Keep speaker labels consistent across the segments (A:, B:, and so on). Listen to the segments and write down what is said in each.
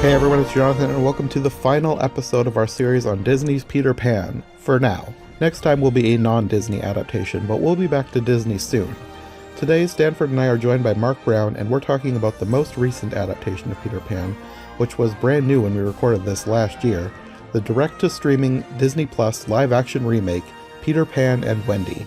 A: Hey everyone, it's Jonathan, and welcome to the final episode of our series on Disney's Peter Pan, for now. Next time will be a non-Disney adaptation, but we'll be back to Disney soon. Today, Stanford and I are joined by Mark Brown, and we're talking about the most recent adaptation of Peter Pan, which was brand new when we recorded this last year, the direct-to-streaming Disney Plus live-action remake, Peter Pan and Wendy.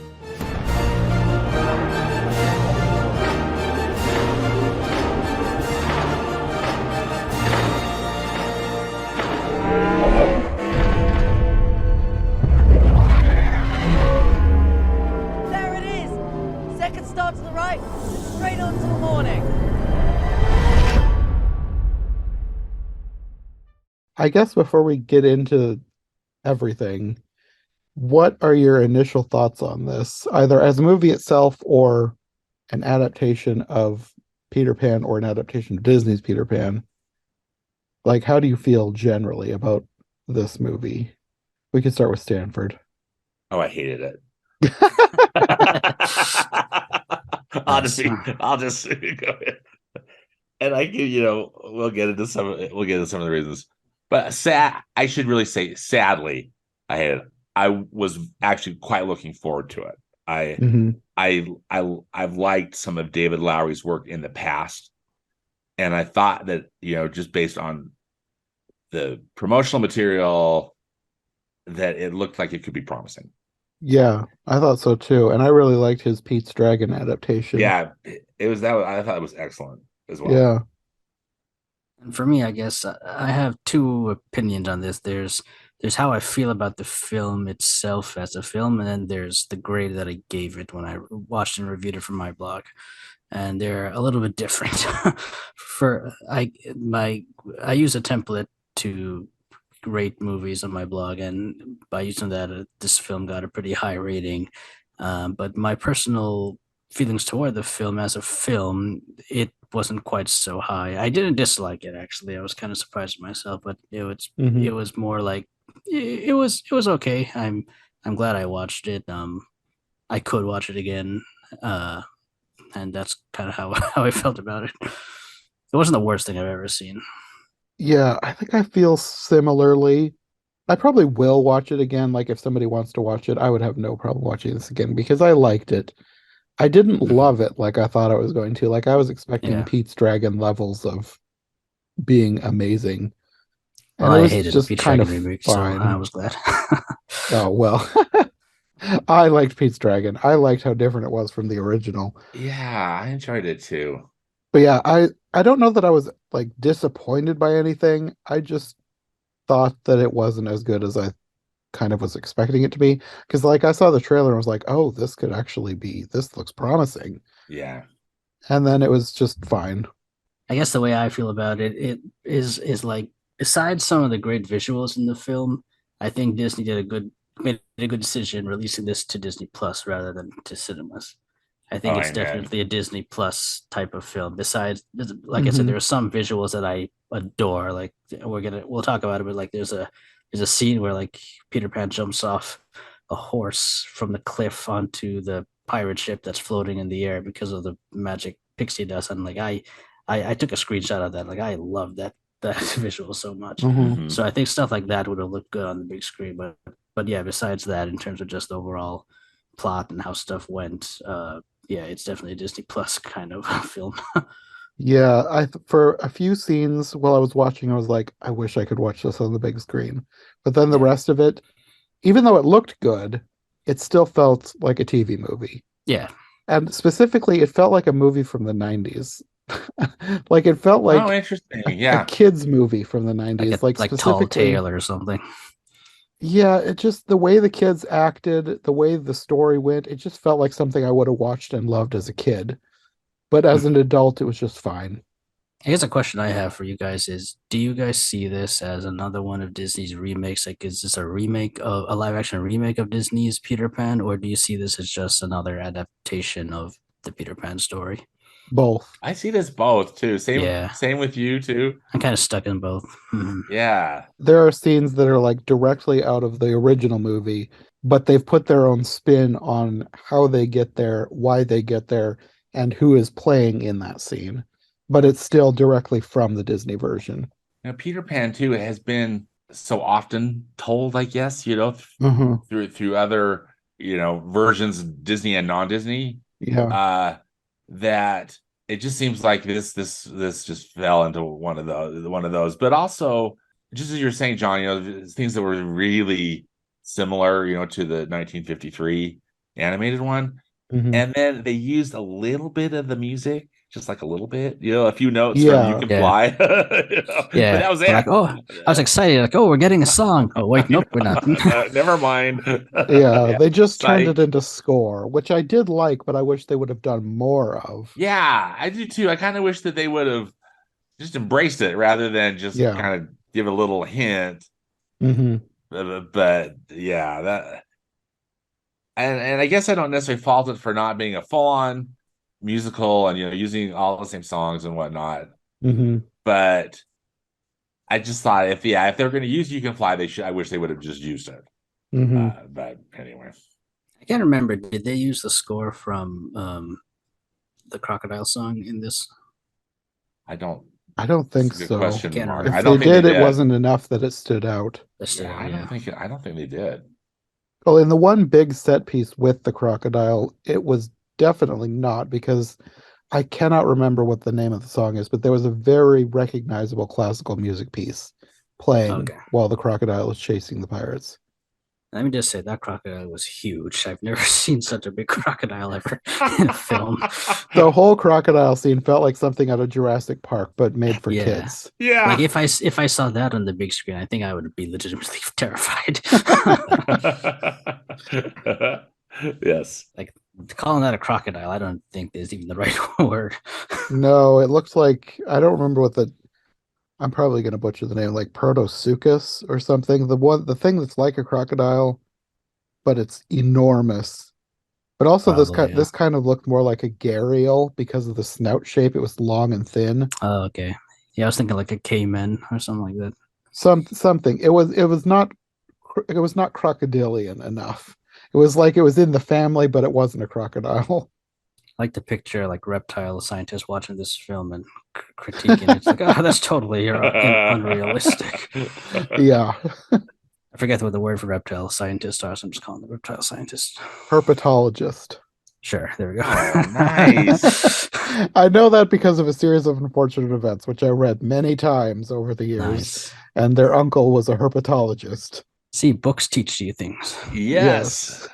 A: I guess before we get into everything, what are your initial thoughts on this, either as a movie itself or an adaptation of Peter Pan or an adaptation of Disney's Peter Pan? Like, how do you feel generally about this movie? We can start with Stanford.
B: Oh, I hated it. I'll just go ahead. And we'll get into some of the reasons. But I should really say, sadly, I hated it. I was actually quite looking forward to it. I've liked some of David Lowery's work in the past, and I thought that just based on the promotional material, that it looked like it could be promising.
A: Yeah, I thought so too, and I really liked his Pete's Dragon adaptation.
B: Yeah, it was that. I thought it was excellent as well.
A: Yeah.
C: And for me, I guess I have two opinions on this. There's how I feel about the film itself as a film, and then there's the grade that I gave it when I watched and reviewed it for my blog. And they're a little bit different. I use a template to rate movies on my blog, and by using that, this film got a pretty high rating. But my personal feelings toward the film as a film, it wasn't quite so high. I didn't dislike it, actually. I was kind of surprised myself, but it was more like it was okay. I'm glad I watched it. I could watch it again, and that's kind of how I felt about it. It wasn't the worst thing I've ever seen.
A: Yeah, I think I feel similarly. I probably will watch it again. Like, if somebody wants to watch it, I would have no problem watching this again because I liked it. I didn't love it like I thought I was going to. Like, I was expecting Pete's Dragon levels of being amazing.
C: And it was I hated just Pete's kind Dragon of remake, fine. So I was glad.
A: Oh, well. I liked Pete's Dragon. I liked how different it was from the original.
B: Yeah, I enjoyed it too.
A: But yeah, I don't know that I was like disappointed by anything. I just thought that it wasn't as good as I kind of was expecting it to be, because like I saw the trailer and was like, oh, this looks promising.
B: Yeah.
A: And then it was just fine.
C: I guess the way I feel about it is like, besides some of the great visuals in the film, I think Disney made a good decision releasing this to Disney Plus rather than to cinemas. I think it's definitely a Disney Plus type of film. Besides, like I said, there are some visuals that I adore. Like we'll talk about it, but like there's a scene where like Peter Pan jumps off a horse from the cliff onto the pirate ship that's floating in the air because of the magic pixie dust. And like I took a screenshot of that. Like I love that visual so much. So I think stuff like that would have looked good on the big screen. But yeah, besides that, in terms of just overall plot and how stuff went, yeah, it's definitely a Disney Plus kind of film.
A: Yeah, for a few scenes while I was watching, I was like, I wish I could watch this on the big screen. But then the rest of it, even though it looked good, it still felt like a TV movie.
C: Yeah.
A: And specifically, it felt like a movie from the 90s. Like it felt like
B: interesting. Yeah.
A: a kid's movie from the 90s.
C: Like Tall Tale or something.
A: Yeah, it just, the way the kids acted, the way the story went, it just felt like something I would have watched and loved as a kid. But as an adult, it was just fine.
C: I guess a question I have for you guys is, do you guys see this as another one of Disney's remakes? Like, is this a live action remake of Disney's Peter Pan, or do you see this as just another adaptation of the Peter Pan story?
A: Both.
B: I see this both too. Same with you too.
C: I'm kind of stuck in both.
B: Yeah.
A: There are scenes that are like directly out of the original movie, but they've put their own spin on how they get there, why they get there, and who is playing in that scene. But it's still directly from the Disney version.
B: Peter Pan too has been so often told, I guess,
A: Hmm.
B: through other, versions of Disney and non-Disney,
A: Yeah.
B: uh, that it just seems like this just fell into one of those. But also, just as you're saying, John, things that were really similar, to the 1953 animated one.
A: Hmm.
B: And then they used a little bit of the music, just like a little bit, a few notes from "You
A: Yeah.
B: Can
C: Yeah.
B: Fly," but that
C: Yeah.
B: was
C: We're
B: it.
C: like, oh, I was excited. Like, oh, we're getting a song. Oh, wait, nope, we're not.
B: Never mind.
A: Yeah,
B: Yeah,
A: they just turned it
B: psych.
A: into score, which I did like, but I wish they would have done more of.
B: Yeah, I do too. I kind of wish that they would have just embraced it rather than just
A: Yeah.
B: kind of give a little hint.
A: Hmm.
B: But yeah, that and I guess I don't necessarily fault it for not being a full-on musical and using all the same songs and whatnot.
A: Hmm.
B: But I just thought if they're going to use "You Can Fly," they should. I wish they would have just used it.
A: Hmm.
B: But anyway,
C: I can't remember. Did they use the score from the Crocodile song in this?
B: I don't.
A: I don't
B: It's
A: think
B: a good
A: so.
C: I
B: question,
C: can't
B: Mark.
C: remember.
B: I
A: If they
B: don't think they
A: did, it
B: did.
A: wasn't enough that it stood out.
C: That's
B: Yeah,
C: still,
B: I don't
C: yeah.
B: think. I don't think they did.
A: Well, in the one big set piece with the crocodile, it was definitely not because I cannot remember what the name of the song is, but there was a very recognizable classical music piece playing
C: Okay.
A: while the crocodile was chasing the pirates.
C: Let me just say that crocodile was huge. I've never seen such a big crocodile ever in a film.
A: The whole crocodile scene felt like something out of Jurassic Park, but made for
C: Yeah.
A: kids.
C: Like
B: Yeah.
C: if I saw that on the big screen, I think I would be legitimately terrified.
B: Yes.
C: Like calling that a crocodile, I don't think is even the right word.
A: No, it looks like I don't remember what the I'm probably going to butcher the name, like Protosuchus or something. The thing that's like a crocodile, but it's enormous. But also
C: Probably, yeah.
A: this kind of looked more like a gharial because of the snout shape. It was long and thin.
C: Oh, okay. Yeah, I was thinking like a caiman or something like that.
A: Something. It was not crocodilian enough. It was like it was in the family, but it wasn't a crocodile.
C: I like to picture like reptile scientists watching this film and critiquing it. It's like, oh, that's totally unrealistic.
A: Yeah.
C: I forget what the word for reptile scientist are, so I'm just calling them reptile scientists.
A: Herpetologist.
C: Sure, there we go.
B: Oh, nice.
A: I know that because of a series of unfortunate events, which I read many times over the years,
C: Nice.
A: and their uncle was a herpetologist.
C: See, books teach you things.
B: Yes.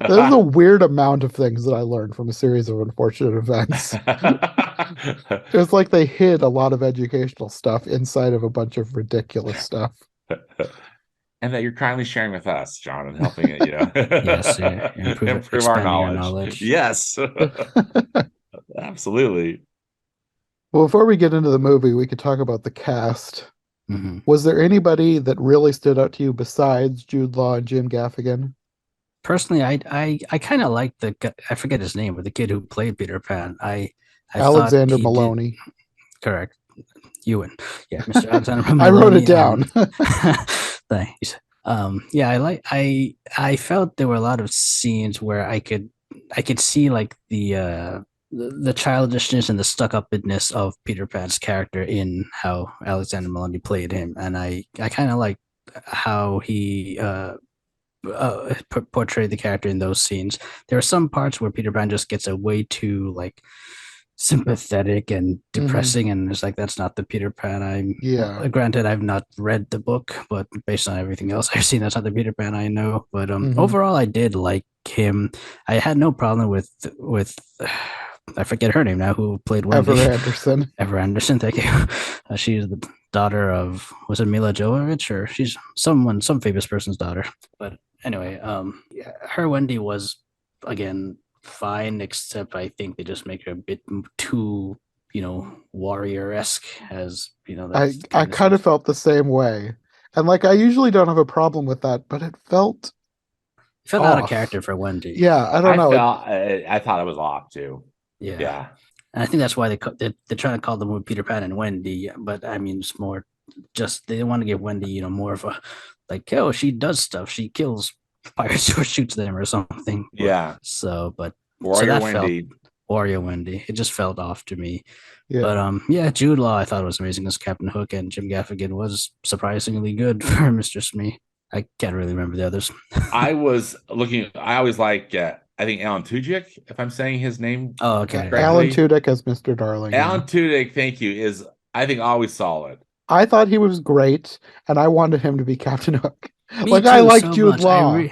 A: There's a weird amount of things that I learned from a series of unfortunate events. It was like they hid a lot of educational stuff inside of a bunch of ridiculous stuff.
B: And that you're kindly sharing with us, John, and helping it,
C: Yes,
B: improve our
C: expanding your
B: knowledge.
C: knowledge.
B: Yes. Absolutely.
A: Well, before we get into the movie, we could talk about the cast.
C: Mm-hmm.
A: Was there anybody that really stood out to you besides Jude Law and Jim Gaffigan?
C: Personally, I kind of like I forget his name, but the kid who played Peter Pan. I thought
A: Alexander
C: he did
A: Maloney.
C: correct. Ewan, yeah, Mr. Alexander
A: I wrote it
C: Maloney.
A: down.
C: Thanks. Yeah, I felt there were a lot of scenes where I could see like the childishness and the stuck-upness of Peter Pan's character in how Alexander Maloney played him, and I kind of like how he portrayed the character in those scenes. There are some parts where Peter Pan just gets a way too like sympathetic and depressing, and it's like that's not the Peter Pan I'm
A: Yeah.
C: granted I've not read the book, but based on everything else I've seen, that's not the Peter Pan I know. But overall I did like him. I had no problem with I forget her name now, who played Wendy.
A: Ever Anderson.
C: Ever Anderson, thank you. She's the daughter of, was it Mila Jovovich, or she's some famous person's daughter. But anyway, yeah, her Wendy was again fine, except I think they just make her a bit too, warrior-esque, as
A: I kind of felt the same way. And like I usually don't have a problem with that, but it felt
C: out of character for Wendy.
A: Yeah, I don't know.
B: I thought it was off too. Yeah.
C: And I think that's why they're trying to call the movie Peter Pan and Wendy, but I mean it's more just they want to give Wendy, more of a like, oh, she does stuff, she kills pirates or shoots them or something.
B: Yeah.
C: So, but
B: Warrior Wendy.
C: Warrior Wendy. It just felt off to me. But
A: Yeah.
C: yeah, Jude Law I thought was amazing as Captain Hook, and Jim Gaffigan was surprisingly good for Mr. Smee. I can't really remember the others.
B: I was looking. I always like. I think Alan Tudyk, if I'm saying his name
C: Oh, okay.
A: Alan
B: correctly.
A: Tudyk as Mr. Darling.
B: Alan
A: Yeah.
B: Tudyk, thank you, is I think always solid.
A: I thought he was great, and I wanted him to be Captain Hook.
C: Me
A: Like I
C: too,
A: like
C: so
A: Jude
C: much.
A: Law.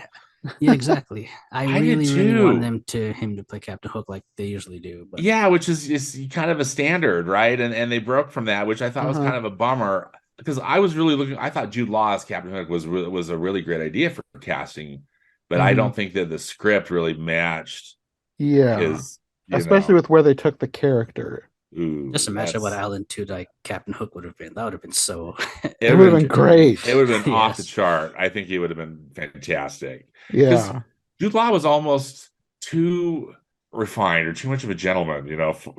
C: Yeah, exactly. I
B: I did
C: really, really want
B: too.
C: him to play Captain Hook like they usually do. But
B: Yeah, which is kind of a standard, right? And they broke from that, which I thought was
A: Uh-huh.
B: kind of a bummer because I was really looking. I thought Jude Law as Captain Hook was a really great idea for casting, but I
A: Mhm.
B: don't think that the script really matched
A: Yeah.
B: his.
A: Especially with where they took the character.
C: just
B: Ooh,
C: imagine what
B: that's
C: Alan Tudyk Captain Hook would have been. That would have been so
A: It
B: it
A: would have been
B: would
C: entertaining.
B: it
A: great.
B: would have been off the
C: Yes.
B: chart. I think he would have been fantastic because
A: Yeah.
B: Jude Law was almost too refined or too much of a gentleman,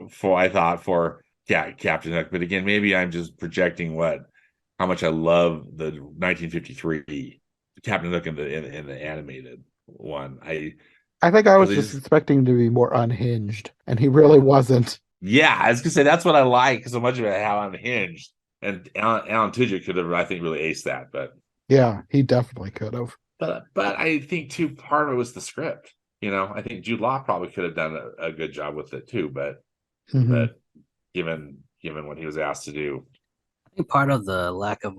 B: for I thought for Captain Hook. But again, maybe I'm just projecting how much I love the 1953 Captain Hook in the animated one.
A: I think I
B: Because
A: was just expecting him to be more unhinged, and he really wasn't.
B: yeah, I was gonna say that's what I like so much about how unhinged. And Alan Tudyk could have, I think, really aced that,
A: Yeah, he definitely could have.
B: but I think too part of it was the script. I think Jude Law probably could have done a good job with it too,
A: Hmm.
B: but given what he was asked to do,
C: I think part of the lack of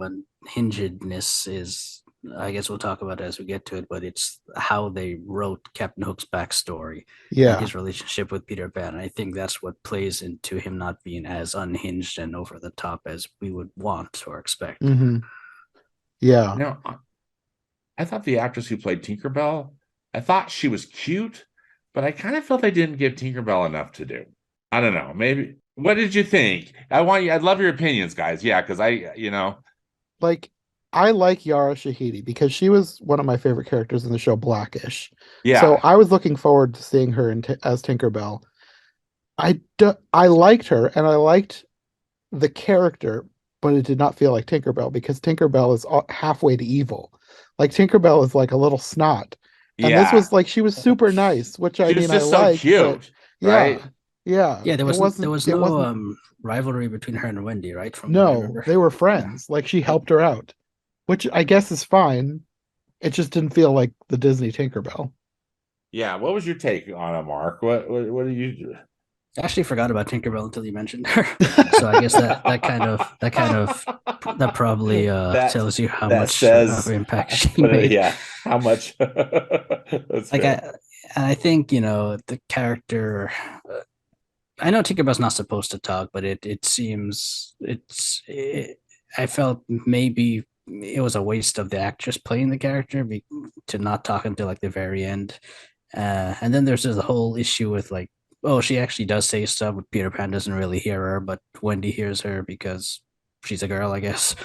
C: unhingedness is, I guess we'll talk about it as we get to it, but it's how they wrote Captain Hook's backstory and
A: Yeah.
C: his relationship with Peter Pan. I think that's what plays into him not being as unhinged and over the top as we would want or expect.
A: Hmm. Yeah.
B: now I thought the actress who played Tinkerbell, I thought she was cute, but I kind of felt they didn't give Tinkerbell enough to do. I don't know. Maybe. What did you think? I'd love your opinions, guys. Yeah, because
A: Like, I like Yara Shahidi because she was one of my favorite characters in the show Blackish. So
B: yeah,
A: I was looking forward to seeing her as Tinkerbell. I liked her and I liked the character, but it did not feel like Tinkerbell because Tinkerbell is halfway to evil. Like Tinkerbell is like a little snot. And this
B: yeah.
A: was like she was super nice, which I
B: She was
A: mean I
B: just so
A: liked, but
B: cute,
A: yeah.
B: right?
A: Yeah.
C: Yeah, there was
A: It
C: no
A: wasn't
C: rivalry between her and Wendy, right? From what I
A: no,
C: remember.
A: they were
C: Yeah.
A: friends. Like she helped her out, which I guess is fine. It just didn't feel like the Disney Tinkerbell.
B: Yeah. What was your take on it, Mark? What do you?
C: I actually forgot about Tinkerbell until you mentioned her. So I guess that probably
B: that
C: tells you how
B: that
C: much of
B: says,
C: impact she made.
B: yeah, how much? That's
C: Like
B: fair.
C: I think the character. I know Tinkerbell's not supposed to talk, but it seems I felt maybe it was a waste of the actress playing the character to not talk until like the very end. And then there's this whole issue with like, oh, she actually does say stuff, but Peter Pan doesn't really hear her, but Wendy hears her because she's a girl, I guess.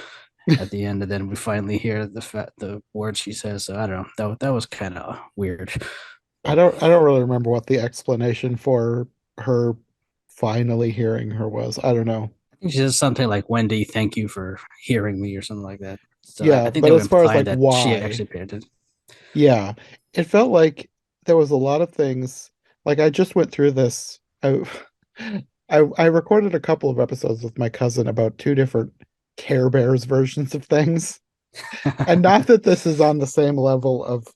C: At the end, and then we finally hear the words she says. So I don't know. That was kind of weird.
A: I don't really remember what the explanation for her finally hearing her was. I don't know.
C: I think she says something like, "Wendy, thank you for hearing me," or something like that. So I
A: Yeah,
C: think
A: but
C: they were
A: as far as
C: implying
A: like
C: that she actually
A: why,
C: paid attention.
A: yeah, it felt like there was a lot of things. Like I just went through this. I recorded a couple of episodes with my cousin about two different Care Bears versions of things. And not that this is on the same level of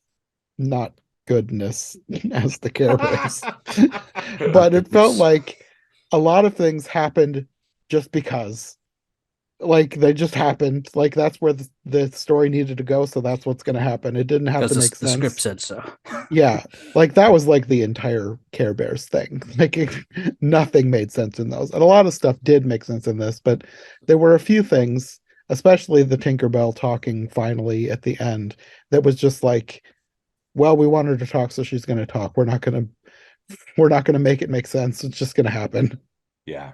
A: not goodness as the Care Bears,
C: Not
A: but it felt
C: goodness,
A: like a lot of things happened just because. Like they just happened. Like that's where the story needed to go, so that's what's going to happen. It didn't have
C: because
A: to make
C: the script
A: sense.
C: said so.
A: Yeah, like that was like the entire Care Bears thing. Like nothing made sense in those. And a lot of stuff did make sense in this, but there were a few things, especially the Tinkerbell talking finally at the end, that was just like, well, we want her to talk, so she's going to talk. We're not going to make it make sense. It's just going to happen.
B: Yeah.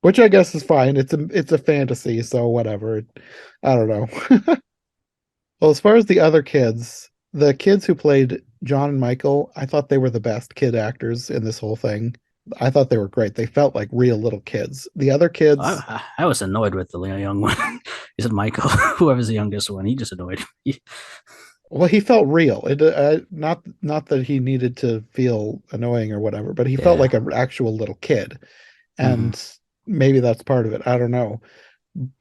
A: Which I guess is fine. It's a fantasy, so whatever. I don't know. Well, as far as the kids who played John and Michael, I thought they were the best kid actors in this whole thing. I thought they were great. They felt like real little kids. The other kids,
C: I was annoyed with the young one. He said Michael, whoever's the youngest one. He just annoyed me.
A: Well, he felt real. Not that he needed to feel annoying or whatever, but he felt
C: Yeah.
A: like an actual little kid,
C: Hmm.
A: and maybe that's part of it. I don't know,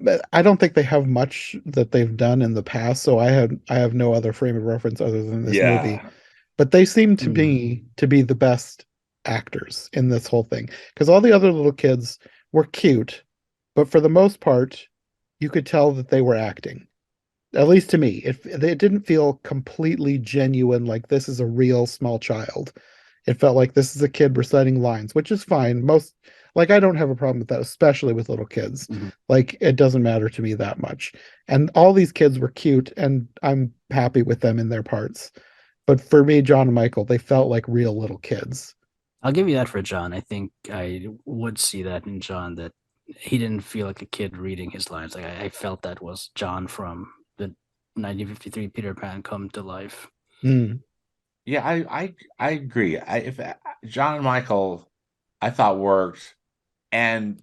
A: but I don't think they have much that they've done in the past, so I have no other frame of reference other than this movie.
B: Yeah.
A: But they seem to
C: Hmm.
A: be the best actors in this whole thing because all the other little kids were cute, but for the most part, you could tell that they were acting. At least to me, it didn't feel completely genuine, like this is a real small child. It felt like this is a kid reciting lines, which is fine. Like, I don't have a problem with that, especially with little kids.
C: Hmm.
A: Like, it doesn't matter to me that much. And all these kids were cute, and I'm happy with them in their parts. But for me, John and Michael, they felt like real little kids.
C: I'll give you that for John. I think I would see that in John, that he didn't feel like a kid reading his lines. Like I felt that was John from the 1953 Peter Pan come to life.
A: Mm.
B: Yeah, I agree. If John and Michael, I thought worked, and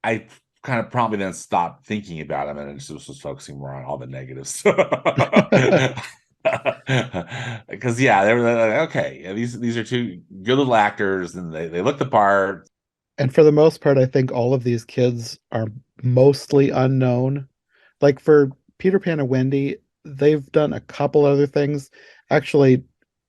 B: I kind of promptly then stopped thinking about him and just was focusing more on all the negatives. Because yeah, they were like, okay, yeah, these are two good little actors, and they look the part.
A: And for the most part, I think all of these kids are mostly unknown. Like for Peter Pan and Wendy, they've done a couple other things. Actually,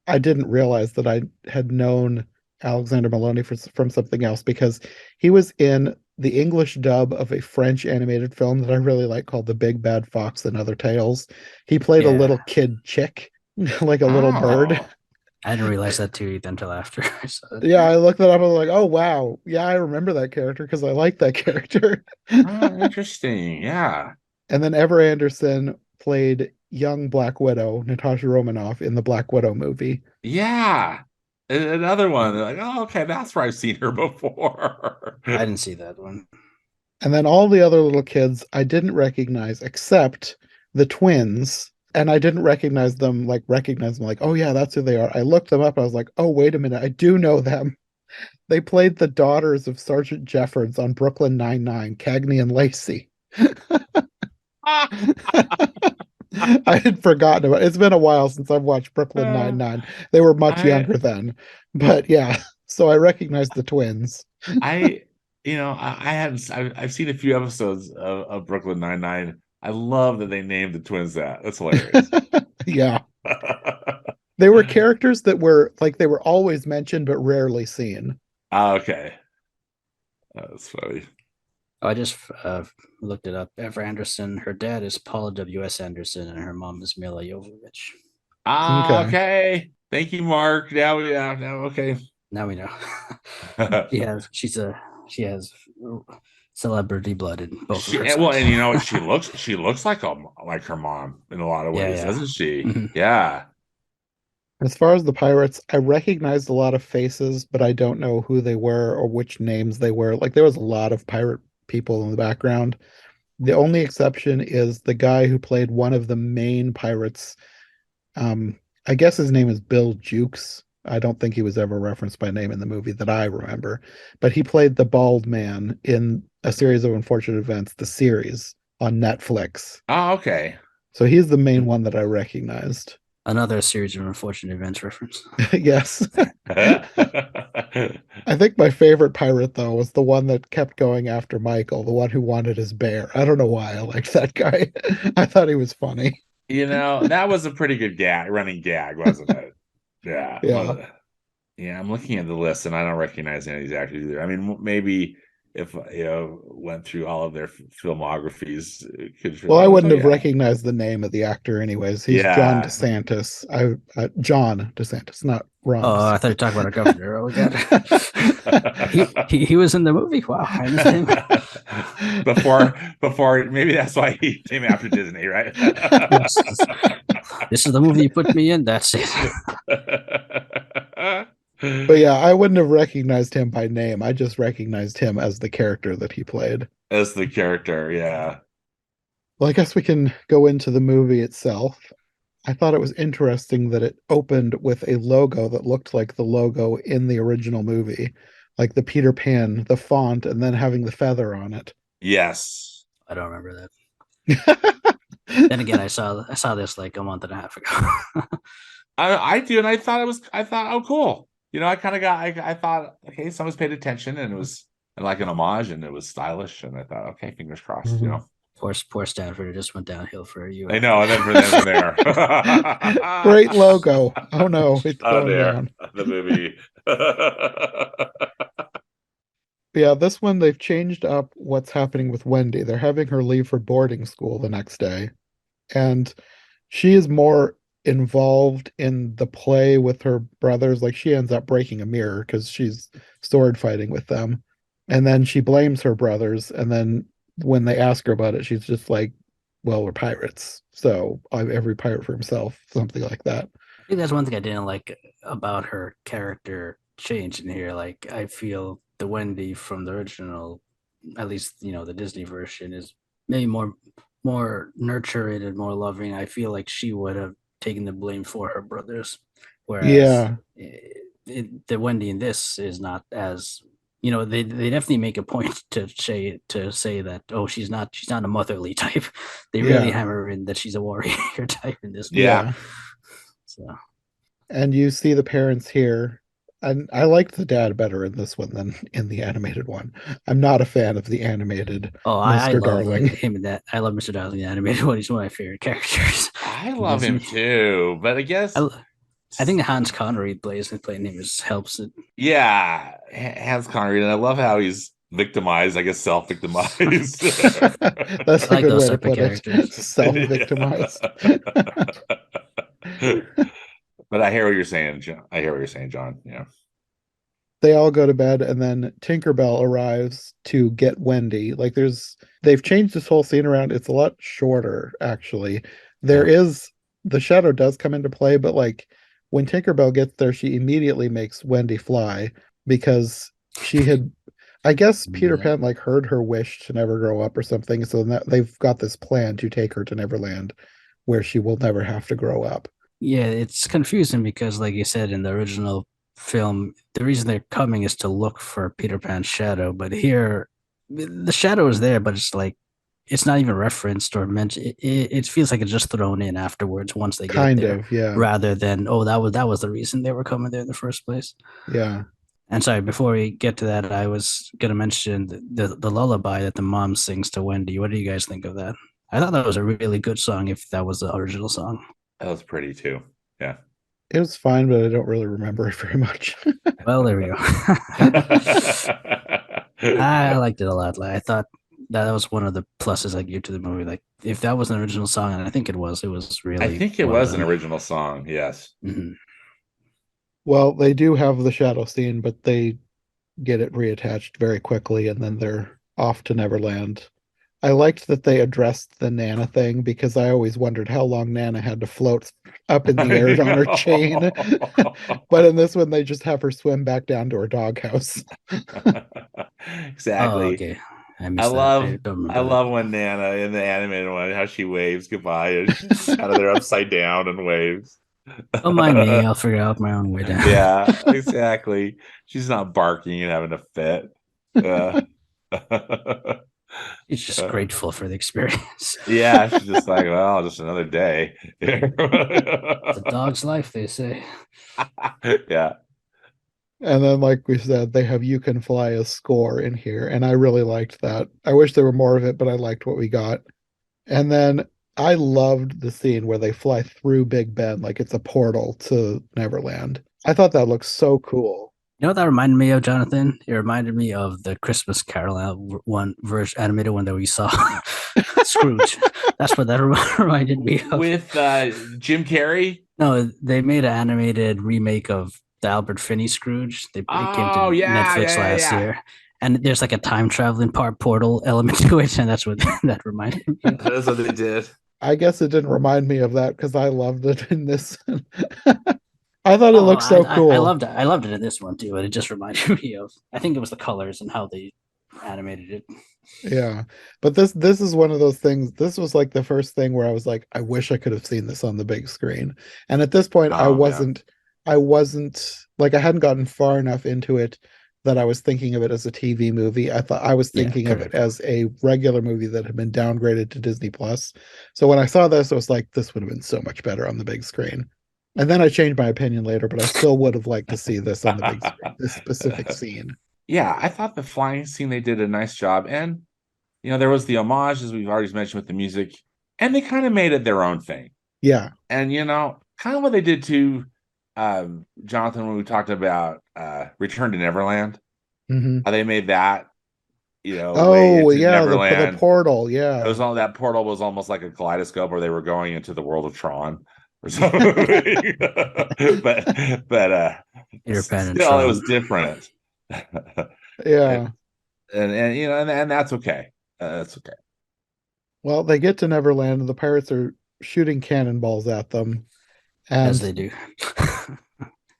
A: I didn't realize that I had known Alexander Maloney from something else because he was in the English dub of a French animated film that I really like called The Big Bad Fox and Other Tales. He played a
C: Yeah,
A: little kid chick, like a little bird.
B: Oh,
C: I didn't realize that too either until after I saw it.
A: Yeah, I looked that up. I was like, oh wow, yeah, I remember that character because I like that character.
B: oh, interesting. Yeah,
A: And then Ever Anderson played young Black Widow, Natasha Romanoff, in the Black Widow movie.
B: yeah. Another one. Like, oh, okay, that's where I've seen her before.
C: I didn't see that one.
A: And then all the other little kids I didn't recognize except the twins. And I didn't recognize them like, oh yeah, that's who they are. I looked them up. I was like, oh, wait a minute. I do know them. They played the daughters of Sergeant Jeffords on Brooklyn Nine-Nine, Cagney and Lacey. I had forgotten about it. It's been a while since I've watched Brooklyn Nine-Nine. They were much
B: I
A: younger then. But yeah, so I recognized the twins.
B: I I hadn't I've seen a few episodes of Brooklyn Nine-Nine. I love that they named the twins that. That's hilarious.
A: Yeah. They were characters that were like they were always mentioned but rarely seen.
B: Okay. That's funny.
C: Oh, I just looked it up. Ever Anderson, her dad is Paula W.S. Anderson, and her mom is Mila Jovovich.
A: Okay.
B: Okay. Thank you, Mark. Now okay.
C: Now we know. She has celebrity blood in both of her
B: Well,
C: sons.
B: and you know what? She looks like her mom in a lot of
C: Yeah,
B: ways,
C: yeah.
B: doesn't she?
C: Hmm.
B: Yeah.
A: As far as the pirates, I recognized a lot of faces, but I don't know who they were or which names they were. Like there was a lot of pirate people in the background. The only exception is the guy who played one of the main pirates. Um, I guess his name is Bill Jukes. I don't think he was ever referenced by name in the movie that I remember, but he played the bald man in A Series of Unfortunate Events, the series on Netflix.
B: Oh, okay.
A: So he's the main one that I recognized.
C: Another series of unfortunate events reference.
A: Yes. I think my favorite pirate though was the one that kept going after Michael, the one who wanted his bear. I don't know why I liked that guy. I thought he was funny.
B: That was a pretty good running gag, wasn't it? Yeah.
A: Yeah.
B: Well, yeah, I'm looking at the list and I don't recognize any of these actors either. I mean, maybe if went through all of their filmographies, could
A: Well, I
B: oh
A: wouldn't have
B: yeah,
A: recognized the name of the actor anyways. He's John
B: yeah.
A: DeSantis. John DeSantis, not Ron
C: Oh, I thought you were
A: DeSantis.
C: talking about our governor. Oh, God. He was in the movie. Wow, I missed him.
B: before maybe that's why he came after Disney, right?
C: Yes, this is the movie you put me in. That's it.
A: But yeah, I wouldn't have recognized him by name. I just recognized him as the character that he played.
B: As the character, yeah.
A: Well, I guess we can go into the movie itself. I thought it was interesting that it opened with a logo that looked like the logo in the original movie, like the Peter Pan, the font, and then having the feather on it.
B: Yes.
C: I don't remember that. Then again, I saw this like a month and a half ago.
B: I do, and I thought, oh, cool. I kind of I thought, okay, someone's paid attention, and it was like an homage, and it was stylish, and I thought, okay, fingers crossed.
A: Mhm.
C: Poor Stanford, it just went downhill for you
B: I
C: after.
B: know, and then from there,
A: Great logo. Oh no, it's
B: oh
A: going
B: dear,
A: down.
B: the movie.
A: Yeah, this one they've changed up what's happening with Wendy. They're having her leave for boarding school the next day. And she is more involved in the play with her brothers. Like she ends up breaking a mirror because she's sword fighting with them. And then she blames her brothers. And then when they ask her about it, she's just like, well, we're pirates. So every pirate for himself, something like that.
C: I think that's one thing I didn't like about her character change in here. Like I feel the Wendy from the original, at least the Disney version, is maybe more nurturing and more loving. I feel like she would have taken the blame for her brothers, whereas
A: Yeah,
C: the Wendy in this is not as they definitely make a point to say that, oh, she's not a motherly type. They really
A: yeah,
C: hammer in that she's a warrior type in this movie.
B: Yeah,
A: yeah.
C: So
A: And you see the parents here. And I liked the dad better in this one than in the animated one. I'm not a fan of the animated
C: oh, I
A: Mr.
C: love
A: Darling.
C: him in that. I love Mr. Darling the animated one. He's one of my favorite characters
B: I
C: in
B: love him
C: Disney.
B: too, but I
C: I,
B: guess,
C: lo- I think Hans Connery playing him is helps it.
B: yeah, Hans Connery, and I love how he's victimized, I guess self-victimized.
A: That's
C: I
A: a
C: like
A: good
C: those
A: way to
C: type of
A: put it.
C: characters.
A: Self-victimized.
B: But I hear what you're saying, John. I hear what you're saying, John. Yeah.
A: They all go to bed, and then Tinkerbell arrives to get Wendy. They've changed this whole scene around. It's a lot shorter, actually. There
B: Yeah.
A: is the shadow does come into play, but like when Tinkerbell gets there, she immediately makes Wendy fly because she had, I guess
C: Remember
A: Peter
C: that?
A: Pan like heard her wish to never grow up or something. So that they've got this plan to take her to Neverland, where she will never have to grow up.
C: Yeah, it's confusing because, like you said, in the original film, the reason they're coming is to look for Peter Pan's shadow. But here, the shadow is there, but it's like it's not even referenced or mentioned. It feels like it's just thrown in afterwards once they get
A: Kind
C: there,
A: of, yeah,
C: rather than, oh, that was the reason they were coming there in the first place.
A: yeah.
C: And sorry, before we get to that, I was gonna mention the lullaby that the mom sings to Wendy. What do you guys think of that? I thought that was a really good song if that was the original song.
B: That was pretty too. Yeah.
A: It was fine, but I don't really remember it very much.
C: Well, there we go. I liked it a lot. Like I thought that was one of the pluses I gave to the movie. Like if that was an original song, and I think it was
B: I
C: really
B: think it
C: well
B: was an
C: done.
B: original song. Yes.
C: Mhm.
A: Well, they do have the shadow scene, but they get it reattached very quickly and then they're off to Neverland. I liked that they addressed the Nana thing because I always wondered how long Nana had to float up in the
B: I
A: air on her chain.
B: know.
A: But in this one, they just have her swim back down to her doghouse.
C: Oh,
B: Exactly.
C: okay. I missed that. I don't
B: I
C: remember that.
B: love when Nana in the animated one, how she waves goodbye and she's out of there upside down and waves.
C: Don't mind me. I'll figure out my own way down.
B: Yeah, exactly. She's not barking and having a fit. Uh,
C: It's just grateful for the experience.
B: yeah, she's just like, well, just another day.
C: It's a dog's life, they say.
B: Yeah.
A: And then, like we said, they have You Can Fly a score in here. And I really liked that. I wish there were more of it, but I liked what we got. And then I loved the scene where they fly through Big Ben like it's a portal to Neverland. I thought that looked so cool.
C: You know what that reminded me of, Jonathan? It reminded me of the Christmas Carol one version, animated one that we saw, Scrooge. That's what that reminded me of.
B: With Jim Carrey.
C: No, they made an animated remake of the Albert Finney Scrooge. It came to
B: Oh yeah,
C: Netflix
B: yeah,
C: last
B: yeah,
C: year, and there's like a time traveling portal element to it, and that's what that reminded me
B: yeah.
C: of.
B: That's what they did.
A: I guess it didn't remind me of that because I loved it in this. I thought it
C: Oh,
A: looked so cool.
C: loved it. I loved it in this one too, but it just reminded me of. I think it was the colors and how they animated it.
A: Yeah. But this is one of those things. This was like the first thing where I was like, I wish I could have seen this on the big screen. And at this point
B: Yeah.
A: I wasn't like I hadn't gotten far enough into it that I was thinking of it as a TV movie. I thought I was
C: Yeah,
A: thinking of it
C: correct.
A: as a regular movie that had been downgraded to Disney Plus. So when I saw this, I was like, this would have been so much better on the big screen. And then I changed my opinion later, but I still would have liked to see this on the big screen, this specific scene.
B: Yeah, I thought the flying scene they did a nice job, and there was the homage as we've already mentioned with the music, and they kind of made it their own thing.
A: Yeah.
B: And kind of what they did to Jonathan when we talked about Return to Neverland,
A: Mm-hmm.
B: how they made that way
A: Oh
B: into
A: yeah, the
B: Neverland.
A: portal.
B: It
A: Yeah.
B: was all that portal was almost like a kaleidoscope where they were going into the world of Tron or something. but
C: Peter Pan and
B: still it was
C: Tron.
B: different.
A: Yeah.
B: and that's okay. That's okay.
A: Well, they get to Neverland and the pirates are shooting cannonballs at them.
C: As
A: And
C: they do.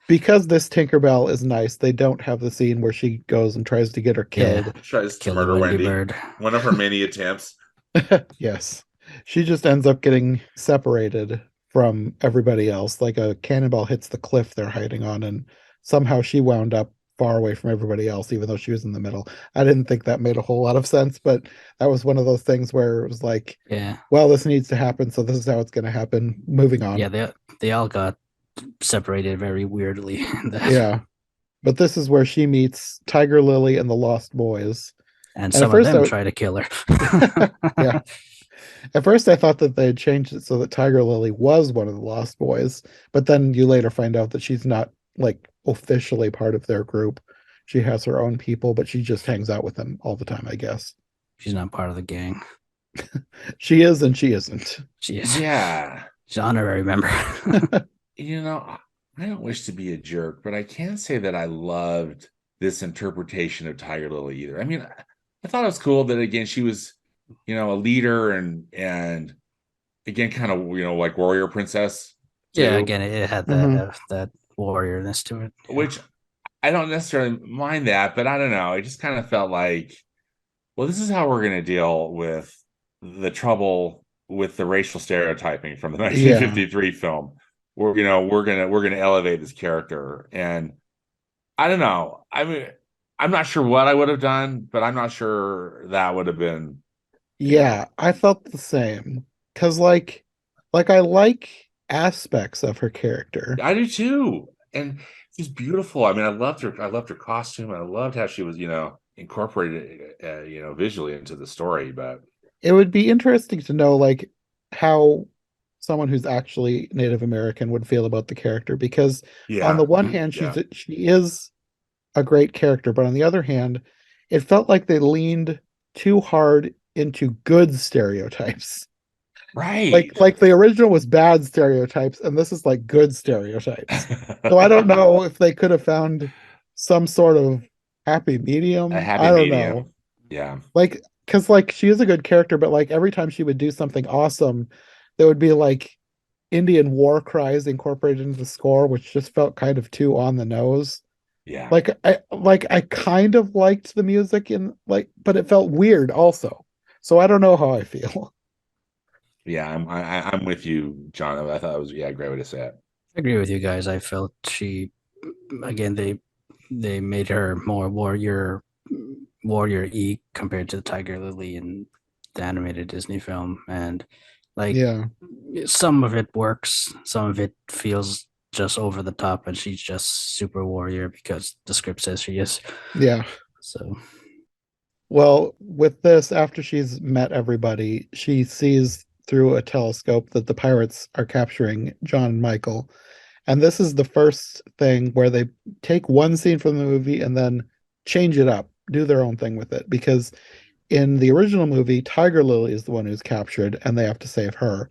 A: because this Tinkerbell is nice, they don't have the scene where she goes and tries to get her killed.
C: Yeah.
B: Tries to
C: Kill the
B: murder
C: Wendy
B: Wendy.
C: bird.
B: One of her many attempts.
A: Yes. She just ends up getting separated from everybody else. Like a cannonball hits the cliff they're hiding on, and somehow she wound up far away from everybody else, even though she was in the middle. I didn't think that made a whole lot of sense, but that was one of those things where it was like,
C: Yeah.
A: well, this needs to happen, so this is how it's going to happen. Moving on.
C: Yeah, they all got separated very weirdly.
A: Yeah. But this is where she meets Tiger Lily and the Lost Boys.
C: And
A: And at
C: some of
A: first
C: them try to kill her.
A: yeah. At first, I thought that they had changed it so that Tiger Lily was one of the Lost Boys, but then you later find out that she's not like officially part of their group. She has her own people, but she just hangs out with them all the time, I guess.
C: She's not part of the gang.
A: She is and she isn't.
C: She is.
B: Yeah.
C: She's an honorary member.
B: I don't wish to be a jerk, but I can't say that I loved this interpretation of Tiger Lily either. I mean, I thought it was cool that again she was, a leader and again kind of like warrior princess.
C: Yeah,
B: too,
C: again, it had that warriorness to it.
B: which I don't necessarily mind that, but I don't know. It just kind of felt like, well, this is how we're going to deal with the trouble with the racial stereotyping from the 1953 film. We're gonna elevate this character, and I don't know. I mean, I'm not sure what I would have done, but I'm not sure that would have been.
A: Yeah, I felt the same. Cause I like aspects of her character.
B: I do too, and she's beautiful. I mean, I loved her. I loved her costume. I loved how she was, incorporated, visually into the story. But
A: It would be interesting to know like how someone who's actually Native American would feel about the character, because on the one hand she is a great character, but on the other hand it felt like they leaned too hard into good stereotypes.
B: right,
A: Like the original was bad stereotypes and this is like good stereotypes. So I don't know if they could have found some sort of happy medium.
B: a happy
A: I don't
B: medium.
A: know.
B: Yeah,
A: Like because like she is a good character, but like every time she would do something awesome, there would be like Indian war cries incorporated into the score, which just felt kind of too on the nose.
B: yeah,
A: I kind of liked the music but it felt weird also. So I don't know how I feel.
B: yeah. I'm with you, John. I thought it was a great way to say it.
C: I agree with you guys. I felt she, again, they made her more warrior e compared to Tiger Lily in the animated Disney film, and like some of it works, some of it feels just over the top, and she's just super warrior because the script says she is.
A: Yeah.
C: So,
A: well, with this, after she's met everybody, she sees through a telescope that the pirates are capturing John and Michael. And this is the first thing where they take one scene from the movie and then change it up, do their own thing with it. Because in the original movie, Tiger Lily is the one who's captured and they have to save her.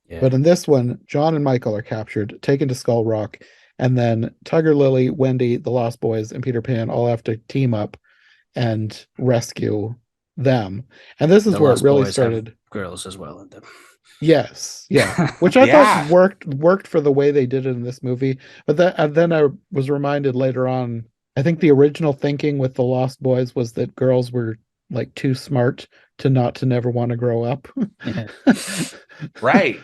A: Yeah. But in this one, John and Michael are captured, taken to Skull Rock, and then Tiger Lily, Wendy, the Lost Boys, and Peter Pan all have to team up and rescue them. And this is where it really started.
C: Girls as well in them.
A: Yes, yeah, which I thought worked for the way they did it in this movie. But then I was reminded later on, I think the original thinking with the Lost Boys was that girls were like too smart to never want to grow up.
B: Right.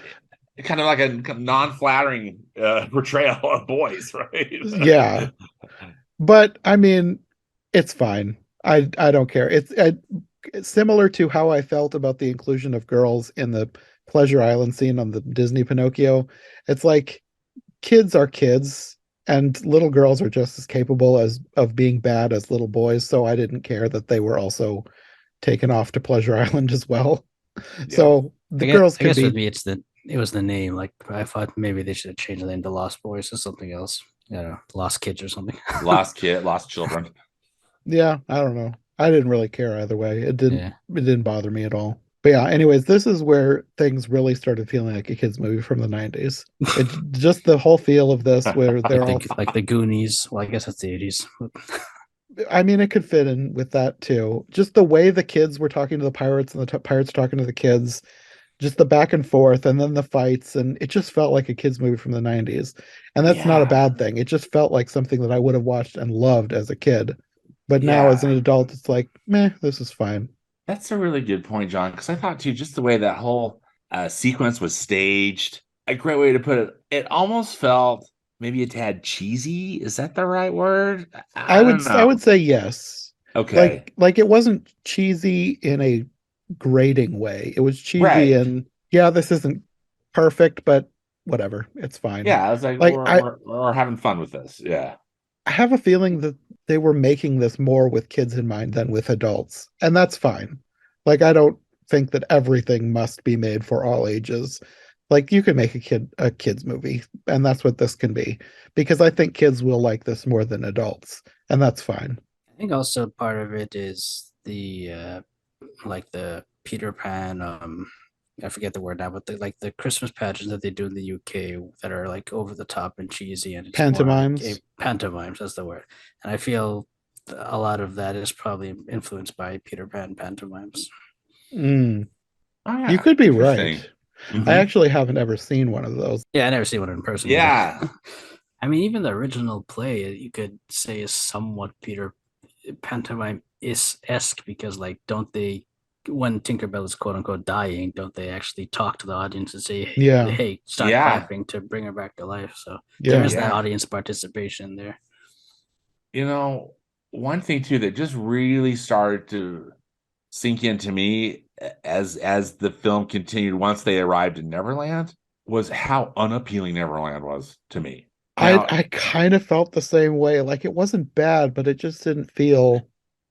B: Kind of like a non-flattering portrayal of boys, right?
A: Yeah. But I mean, It's fine. I don't care. It's similar to how I felt about the inclusion of girls in the Pleasure Island scene on the Disney Pinocchio. It's like kids are kids, and little girls are just as capable as of being bad as little boys. So I didn't care that they were also taken off to Pleasure Island as well.
B: Yeah.
A: So the girls
C: I
A: can
C: guess with
A: be,
C: me, it was the name. Like I thought maybe they should have changed the name to Lost Boys or something else. I don't know, Lost Kids or something.
B: Lost kid, lost children.
A: yeah, I don't know. I didn't really care either way.
C: Yeah,
A: It didn't bother me at all. But yeah, anyways, this is where things really started feeling like a kids movie from the 90s. It just the whole feel of this where they're all,
C: like the Goonies. Well, I guess that's the 80s.
A: I mean, it could fit in with that too. Just the way the kids were talking to the pirates and the pirates talking to the kids, just the back and forth and then the fights, and it just felt like a kids movie from the 90s. And that's not a
B: Yeah.
A: bad thing. It just felt like something that I would have watched and loved as a kid. But now as
B: Yeah.
A: an adult, it's like, meh, this is fine.
B: That's a really good point, John, because I thought too, just the way that whole sequence was staged, a great way to put it. It almost felt maybe a tad cheesy. Is that the right word? I don't
A: I
B: know.
A: would say yes.
B: Okay.
A: Like it wasn't cheesy in a grating way. It was cheesy
B: Right.
A: in, yeah, this isn't perfect, but whatever. It's fine.
B: Yeah. I was like,
A: Like
B: we're having fun with this. Yeah.
A: I have a feeling that they were making this more with kids in mind than with adults, and that's fine. Like I don't think that everything must be made for all ages. Like you can make a kids movie, and that's what this can be. Because I think kids will like this more than adults, and that's fine.
C: I think also part of it is the like the Peter Pan. I forget the word now, but like the Christmas pageants that they do in the UK that are like over the top and cheesy, and it's more like a
A: Pantomimes.
C: pantomimes. That's the word. And I feel a lot of that is probably influenced by Peter Pan pantomimes.
A: Mm,
B: Oh
A: you
B: yeah.
A: could be right.
B: Interesting.
A: I
B: Hmm.
A: actually haven't ever seen one of those.
C: Yeah, I never see one in person either.
B: Yeah.
C: I mean, even the original play, you could say is somewhat Peter pantomime is esque because, like, don't they, when Tinkerbell is quote unquote dying, don't they actually talk to the audience and say,
A: Yeah,
C: "Hey, start
B: Yeah.
C: clapping to bring her back to life"? So there
A: yeah.
C: is that
B: Yeah.
C: audience participation there.
B: You know, one thing too that just really started to sink into me as the film continued once they arrived in Neverland was how unappealing Neverland was to me. Now,
A: I kind of felt the same way. Like it wasn't bad, but it just didn't feel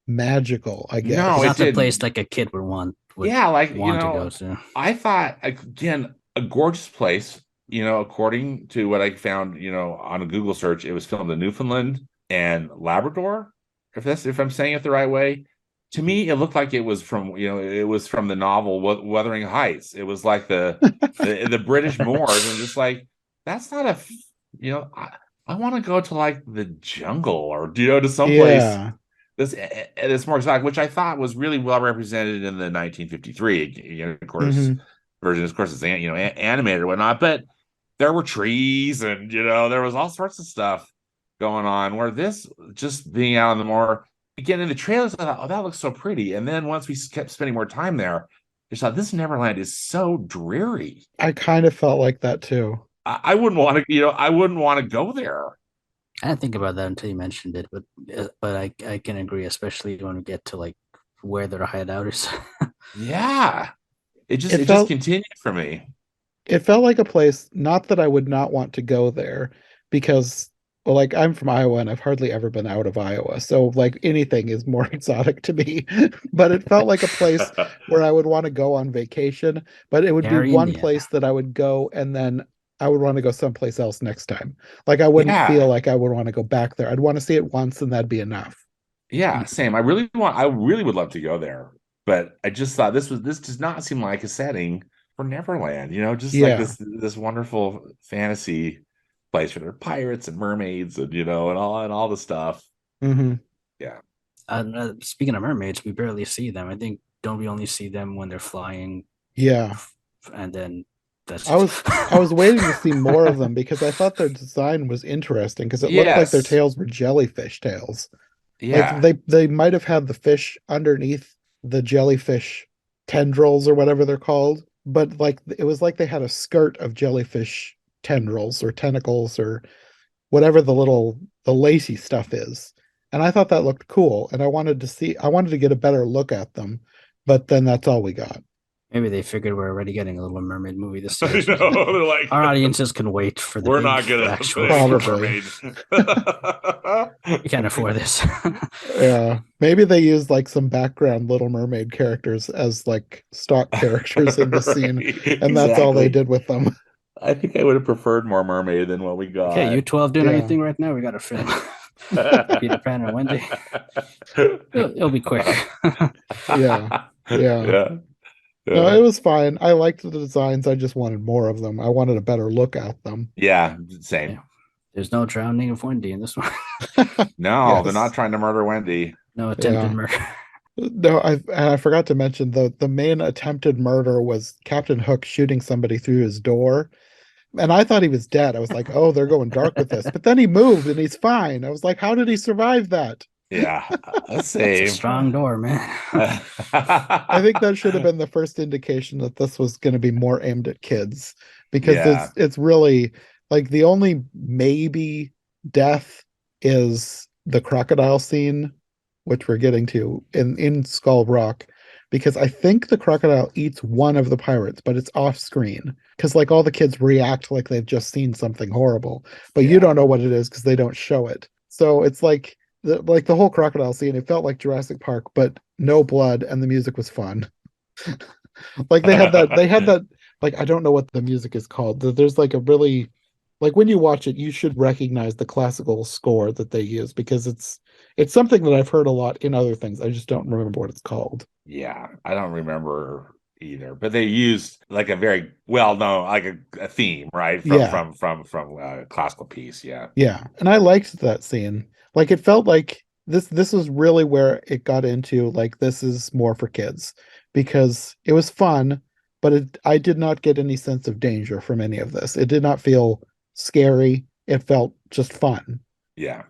A: magical, I
B: no,
C: It's
A: guess.
B: it
C: not the
B: didn't.
C: place like a kid would
B: Yeah, like,
C: want to go to.
B: I thought again, a gorgeous place, according to what I found, on a Google search, it was filmed in Newfoundland and Labrador, if I'm saying it the right way. To me, it looked like it was from the novel Wuthering Heights. It was like the British moors, and just like that's not I want to go to like the jungle or to someplace
A: Yeah.
B: this more exotic, which I thought was really well represented in the 1953, of course,
A: Hmm.
B: version. Of course, it's animated or whatnot, but there were trees and there was all sorts of stuff going on. Where this just being out on the more again in the trailers, I thought, oh, that looks so pretty. And then once we kept spending more time there, I thought this Neverland is so dreary.
A: I kind of felt like that too.
B: I wouldn't want to, I wouldn't want to go there.
C: I didn't think about that until you mentioned it, but I can agree, especially when we get to like where their hideout is.
B: Yeah,
A: It
B: it just
A: felt
B: continued for me.
A: it felt like a place, not that I would not want to go there because, well, like I'm from Iowa and I've hardly ever been out of Iowa. So like anything is more exotic to me. But it felt like a place where I would want to go on vacation, but it would be
C: Gary,
A: one
C: Indiana.
A: place that I would go and then I would want to go someplace else next time. Like I wouldn't feel
B: Yeah.
A: like I would want to go back there. I'd want to see it once and that'd be enough.
B: Yeah, same. I really would love to go there, but I just thought this does not seem like a setting for Neverland, just like
A: Yeah.
B: this wonderful fantasy place where there are pirates and mermaids and and all the stuff.
A: Hmm.
B: Yeah.
C: Speaking of mermaids, we barely see them. I think don't we only see them when they're flying,
A: Yeah.
C: and then that's
A: I
C: it.
A: was I was waiting to see more of them because I thought their design was interesting because it looked like their
B: Yes.
A: tails were jellyfish tails. Like
B: Yeah.
A: they might have had the fish underneath the jellyfish tendrils or whatever they're called, but like it was like they had a skirt of jellyfish tendrils or tentacles or whatever the lacy stuff is. And I thought that looked cool, and I wanted to get a better look at them, but then that's all we got.
C: Maybe they figured we're already getting a Little Mermaid movie this year.
B: You know, they're like,
C: Our audiences can wait for the
B: we're
C: big
B: not gonna
C: actual
B: pay for
A: Probably.
B: Mermaid.
C: We can't afford this.
A: Yeah, maybe they used like some background Little Mermaid characters as like stock characters in the scene,
B: Right,
A: and that's all they
B: exactly.
A: did with them.
B: I think I would have preferred more Mermaid than what we
C: Okay,
B: got.
C: you 12 doing
A: Yeah.
C: anything right now? We got a film. Peter Pan and Wendy. It'll be quick.
A: Yeah. Yeah.
B: Yeah.
A: No,
B: Yeah.
A: it was fine. I liked the designs. I just wanted more of them. I wanted a better look at them.
B: Yeah,
C: Yeah.
B: same.
C: There's no drowning of Wendy in this one.
B: No, they're
A: Yes.
B: not trying to murder Wendy.
C: No attempted
A: Yeah.
C: murder.
A: No, I forgot to mention the main attempted murder was Captain Hook shooting somebody through his door. And I thought he was dead. I was like, oh, they're going dark with this. But then he moved and he's fine. I was like, how did he survive that?
B: Yeah,
C: It's a
B: same.
C: strong door, man.
A: I think that should have been the first indication that this was going to be more aimed at kids because
B: Yeah.
A: it's really like the only maybe death is the crocodile scene, which we're getting to in Skull Rock, because I think the crocodile eats one of the pirates, but it's off screen because like all the kids react like they've just seen something horrible, but you
B: Yeah.
A: don't know what it is because they don't show it. So it's like the whole crocodile scene, it felt like Jurassic Park, but no blood, and the music was fun. Like they had that, like I don't know what the music is called. There's like a really, like when you watch it, you should recognize the classical score that they use because it's something that I've heard a lot in other things. I just don't remember what it's called.
B: Yeah, I don't remember either, but they used like a very well known like a theme, right? From
A: Yeah.
B: classical piece. Yeah.
A: Yeah, and I liked that scene. Like it felt like this was really where it got into like this is more for kids because it was fun, but I did not get any sense of danger from any of this. It did not feel scary. It felt just fun.
B: Yeah.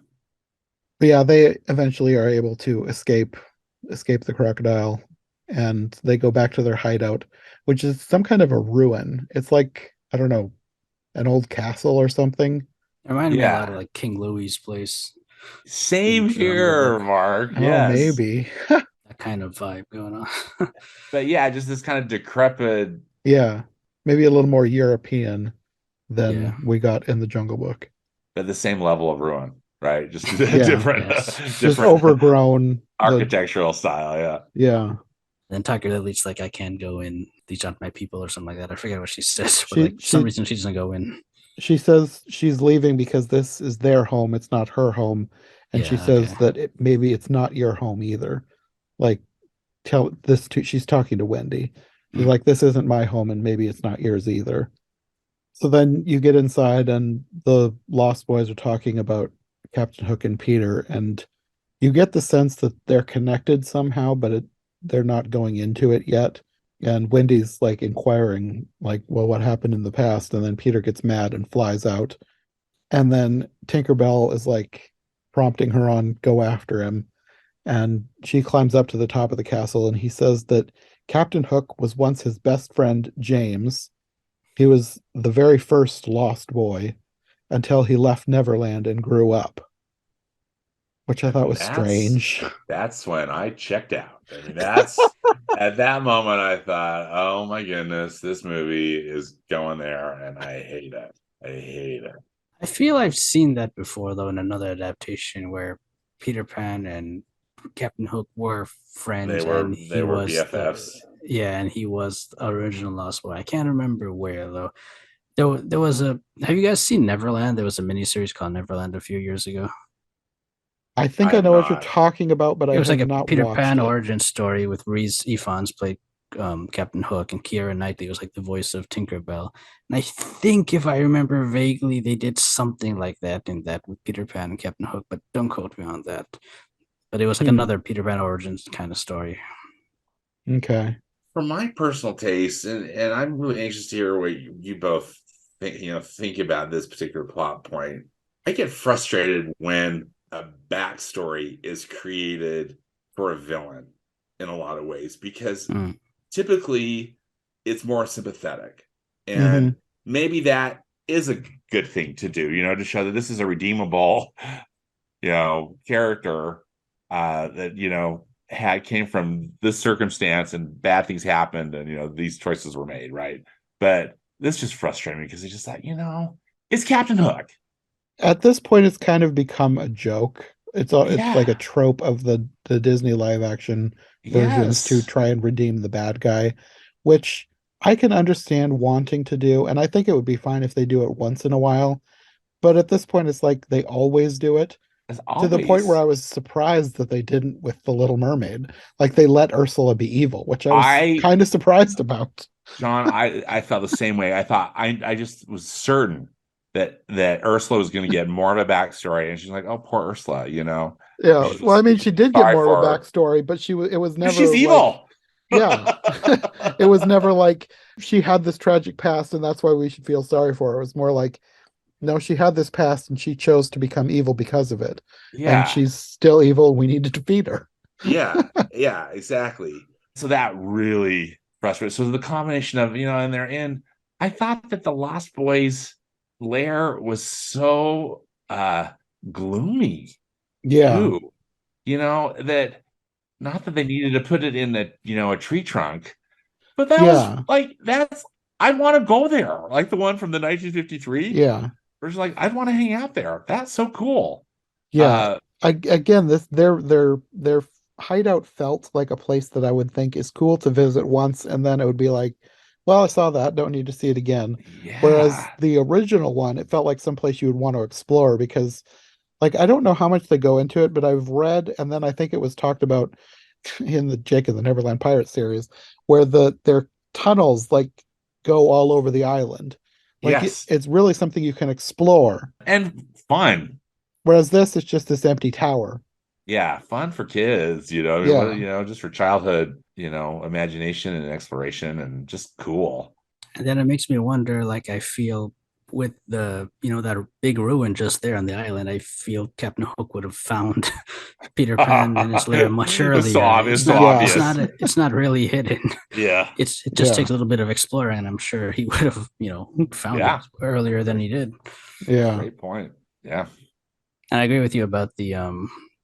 A: But yeah, they eventually are able to escape the crocodile and they go back to their hideout, which is some kind of a ruin. It's like, I don't know, an old castle or something.
C: It reminded me a lot of
B: Yeah.
C: like King Louis's place.
B: Same
C: Jungle
B: here,
C: Book.
B: Mark.
A: Oh,
B: Yes.
A: maybe.
C: That kind of vibe going on.
B: But yeah, just this kind of decrepit.
A: Yeah, maybe a little more European than
C: Yeah.
A: we got in the Jungle Book.
B: But the same level of ruin, right? Just
A: Yeah.
B: different,
C: Yes.
A: Just
B: different
A: overgrown.
B: architectural style. Yeah.
A: Yeah.
C: Then Tucker Lily's like, I can't go in. These aren't my people, or something like that. I forget what she says, but
A: She
C: like for some
A: she
C: reason she doesn't go in.
A: she says she's leaving because this is their home, it's not her home, and she
C: Yeah, okay.
A: says that maybe it's not your home either. Like tell this to she's talking to Wendy. She's
C: Mm.
A: like, this isn't my home, and maybe it's not yours either. So then you get inside, and the Lost Boys are talking about Captain Hook and Peter, and you get the sense that they're connected somehow, but they're not going into it yet. And Wendy's like inquiring, like, well, what happened in the past? And then Peter gets mad and flies out. And then Tinkerbell is like prompting her on, go after him. And she climbs up to the top of the castle, and he says that Captain Hook was once his best friend, James. He was the very first lost boy until he left Neverland and grew up, which I thought was strange.
B: That's when I checked out. I mean, that's at that moment I thought, oh my goodness, this movie is going there, and I hate it. I hate it.
C: I feel I've seen that before though in another adaptation where Peter Pan and Captain Hook were friends and
B: They
C: he
B: were
C: was
B: BFFs.
C: and he was the original Lost Boy. I can't remember where though. There was a have you guys seen Neverland? There was a miniseries called Neverland a few years ago.
A: I think
B: I
A: I
B: have
A: know what you're
B: not.
A: talking about, but I
C: It was like
A: have
C: a
A: not
C: Peter
A: watched
C: Pan
A: it.
C: origin story with Reese Ifans played Captain Hook and Keira Knightley was like the voice of Tinkerbell. And I think if I remember vaguely, they did something like that in that with Peter Pan and Captain Hook, but don't quote me on that. But it was like
A: Hmm.
C: another Peter Pan origins kind of story.
A: Okay.
B: For my personal taste, and I'm really anxious to hear what you both think about this particular plot point. I get frustrated when a backstory is created for a villain in a lot of ways because typically it's more sympathetic, and maybe that is a good thing to do, to show that this is a redeemable character that had came from this circumstance and bad things happened and these choices were made, right? But this just frustrated me because it's just like, it's Captain Hook.
A: At this point, it's kind of become a joke. It's like a
B: Yeah.
A: trope of the Disney live action versions to
B: Yes.
A: try and redeem the bad guy, which I can understand wanting to do, and I think it would be fine if they do it once in a while. But at this point, it's like they always do it,
B: As
A: to the point where
B: always.
A: I was surprised that they didn't with The Little Mermaid. Like they let Ursula be evil, which I was
B: I
A: kind of surprised about.
B: John, I felt the same way. I thought I just was certain that Ursula was going to get more of a backstory, and she's like, "Oh, poor Ursula,"
A: Yeah, well, I
B: You
A: mean, she
B: should
A: did get
B: sorry
A: more of a
B: for her
A: backstory, but it was
B: because she's
A: never like,
B: evil.
A: yeah, it was never like she had this tragic past and that's why we should feel sorry for her. It was more like, no, she had this past and she chose to become evil because of it, and
B: Yeah,
A: she's still evil. We need to defeat her.
B: yeah, exactly. So that really frustrated. So the combination of and they're in. I thought that the Lost Boys lair was so gloomy
A: Yeah,
B: too. That not that they needed to put it in a tree trunk, but that was
A: yeah,
B: like I'd want to go there, like the one from the 1953.
A: yeah,
B: Versus like I'd want to hang out there. That's so cool.
A: yeah.
B: Uh,
A: Again, this their hideout felt like a place that I would think is cool to visit once, and then it would be like, well, I saw that, don't need to see it again. Whereas
B: yeah,
A: the original one, it felt like someplace you would want to explore because, like, I don't know how much they go into it, but I've read, and then I think it was talked about in the Jake and the Neverland Pirate series, where their tunnels like go all over the island. Like
B: yes,
A: it's really something you can explore.
B: and fun.
A: Whereas this is just this empty tower.
B: Yeah, fun for kids. I mean, what
A: Yeah.
B: just for childhood, imagination and exploration, and just cool.
C: And then it makes me wonder, like I feel with the that big ruin just there on the island, I feel Captain Hook would have found Peter Pan in his lair much
B: It's so
C: earlier.
B: obvious.
C: It's
B: So
C: not
A: Yeah.
B: obvious.
C: it's not really hidden.
B: Yeah,
C: It just
A: Yeah.
C: takes a little bit of exploring, and I'm sure he would have found it
B: yeah.
C: earlier than
B: Great,
C: he did.
A: Yeah.
B: great point. Yeah,
C: And I agree with you about the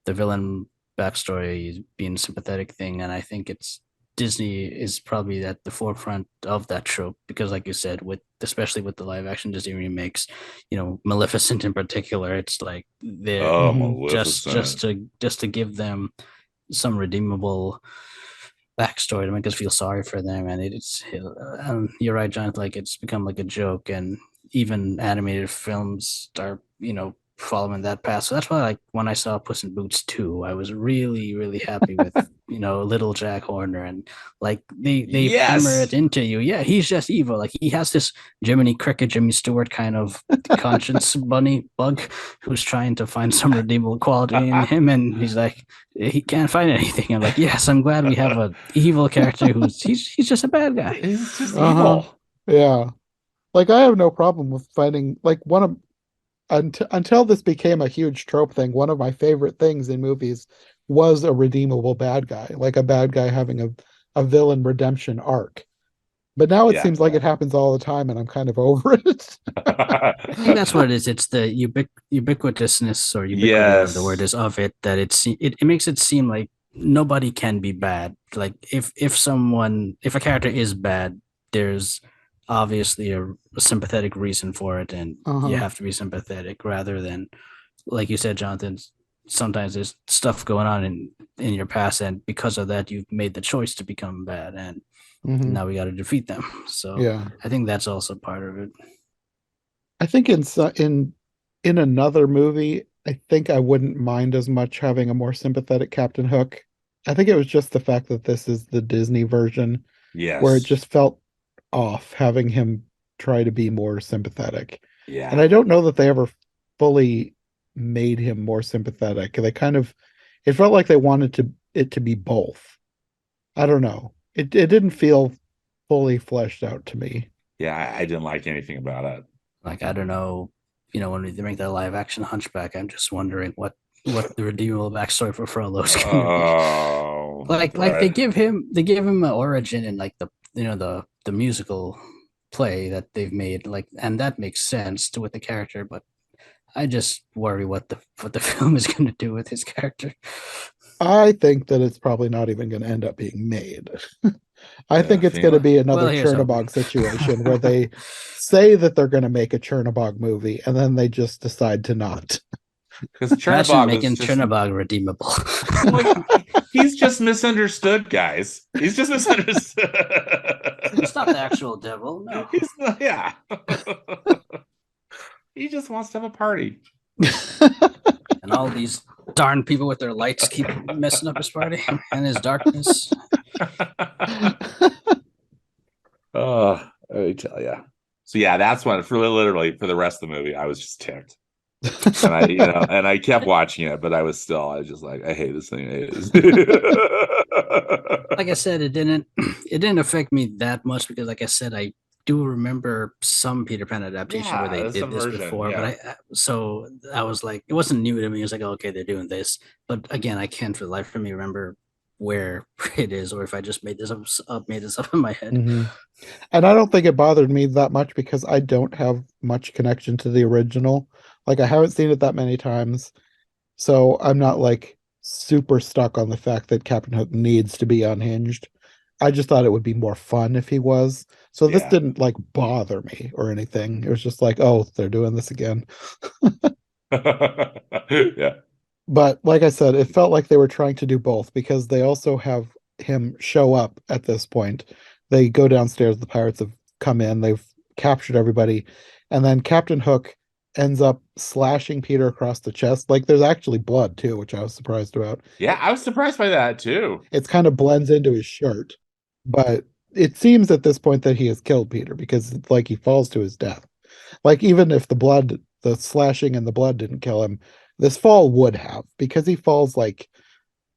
C: villain backstory being a sympathetic thing, and I think it's Disney is probably at the forefront of that trope because, like you said, with especially with the live action Disney remakes, Maleficent in particular, it's like they're
B: oh,
A: Hmm.
B: Maleficent.
C: just to give them some redeemable backstory to make us feel sorry for them, and you're right, John. Like it's become like a joke, and even animated films are following that path. So that's why, like when I saw Puss in Boots 2, I was really really happy with little Jack Horner, and like they hammer it
B: Yes.
C: into you. Yeah, he's just evil. Like he has this Jiminy Cricket, Jimmy Stewart kind of conscience bunny bug who's trying to find some redeemable quality in him, and he's like he can't find anything. I'm like, yes, I'm glad we have a evil character he's just a bad guy.
B: It's just
A: Uh-huh.
B: evil.
A: Yeah. Like I have no problem with finding like one of until this became a huge trope thing, one of my favorite things in movies was a redeemable bad guy, like a bad guy having a villain redemption arc. But now it
B: Yeah.
A: seems like it happens all the time and I'm kind of over it.
C: I think that's what it is. It's the ubiquitousness or ubiquity, whatever the word
B: Yes.
C: is, of it that it makes it seem like nobody can be bad. Like if a character is bad, there's obviously a sympathetic reason for it, and you
A: Uh-huh.
C: have to be sympathetic rather than, like you said, Jonathan. Sometimes there's stuff going on in your past, and because of that, you've made the choice to become bad, and
A: Hmm.
C: now we got to defeat them. So
A: Yeah.
C: I think that's also part of it.
A: I think in another movie, I think I wouldn't mind as much having a more sympathetic Captain Hook. I think it was just the fact that this is the Disney version where it
B: Yes.
A: just felt off having him try to be more sympathetic. And
B: Yeah.
A: I don't know that they ever fully made him more sympathetic. They kind of it felt like they wanted it to be both. I don't know. It didn't feel fully fleshed out to me.
B: Yeah. I didn't like anything about it.
C: Like I don't know, when they make that live action Hunchback, I'm just wondering what the redeemable backstory for Frollo is going to be.
B: Oh,
C: Like
B: right.
C: they give him an origin in like the musical play that they've made, like, and that makes sense to with the character, but I just worry what the film is going to do with his character.
A: I think that it's probably not even going to end up being made. I think it's going to
B: Well,
A: be another
C: here's hoping.
A: Chernobog situation where they say that they're going to make a Chernobog movie and then they just decide to not.
B: because
C: Imagine
B: Chernobog was
C: making
B: just
C: Chernobog redeemable.
B: like he's just misunderstood, guys. He's just misunderstood.
C: It's not the actual devil, no.
B: He's not, yeah. He just wants to have a party.
C: And all these darn people with their lights keep messing up his party and his darkness.
B: Oh, I tell you. So yeah, that's one for literally for the rest of the movie. I was just ticked, and I kept watching it, but I was just like, I hate this thing.
C: Like I said, it didn't affect me that much because, like I said, I do remember some Peter Pan adaptation where they
B: Yeah,
C: did
B: some
C: this
B: version.
C: before,
B: Yeah,
C: so I was like, it wasn't new to me. It was like, oh, okay, they're doing this, but again, I can't for the life of me remember where it is or if I just made this up in my head.
A: Mhm. And I don't think it bothered me that much because I don't have much connection to the original. Like I haven't seen it that many times. So I'm not like super stuck on the fact that Captain Hook needs to be unhinged. I just thought it would be more fun if he was. So this
B: yeah,
A: didn't like bother me or anything. It was just like, oh, they're doing this again.
B: yeah,
A: But like I said, it felt like they were trying to do both because they also have him show up at this point. They go downstairs, the pirates have come in, they've captured everybody, and then Captain Hook ends up slashing Peter across the chest. Like there's actually blood too, which I was surprised about.
B: yeah. I was surprised by that too.
A: It's kind of blends into his shirt, but it seems at this point that he has killed Peter because it's like he falls to his death. Like even if the slashing and the blood didn't kill him, this fall would have because he falls like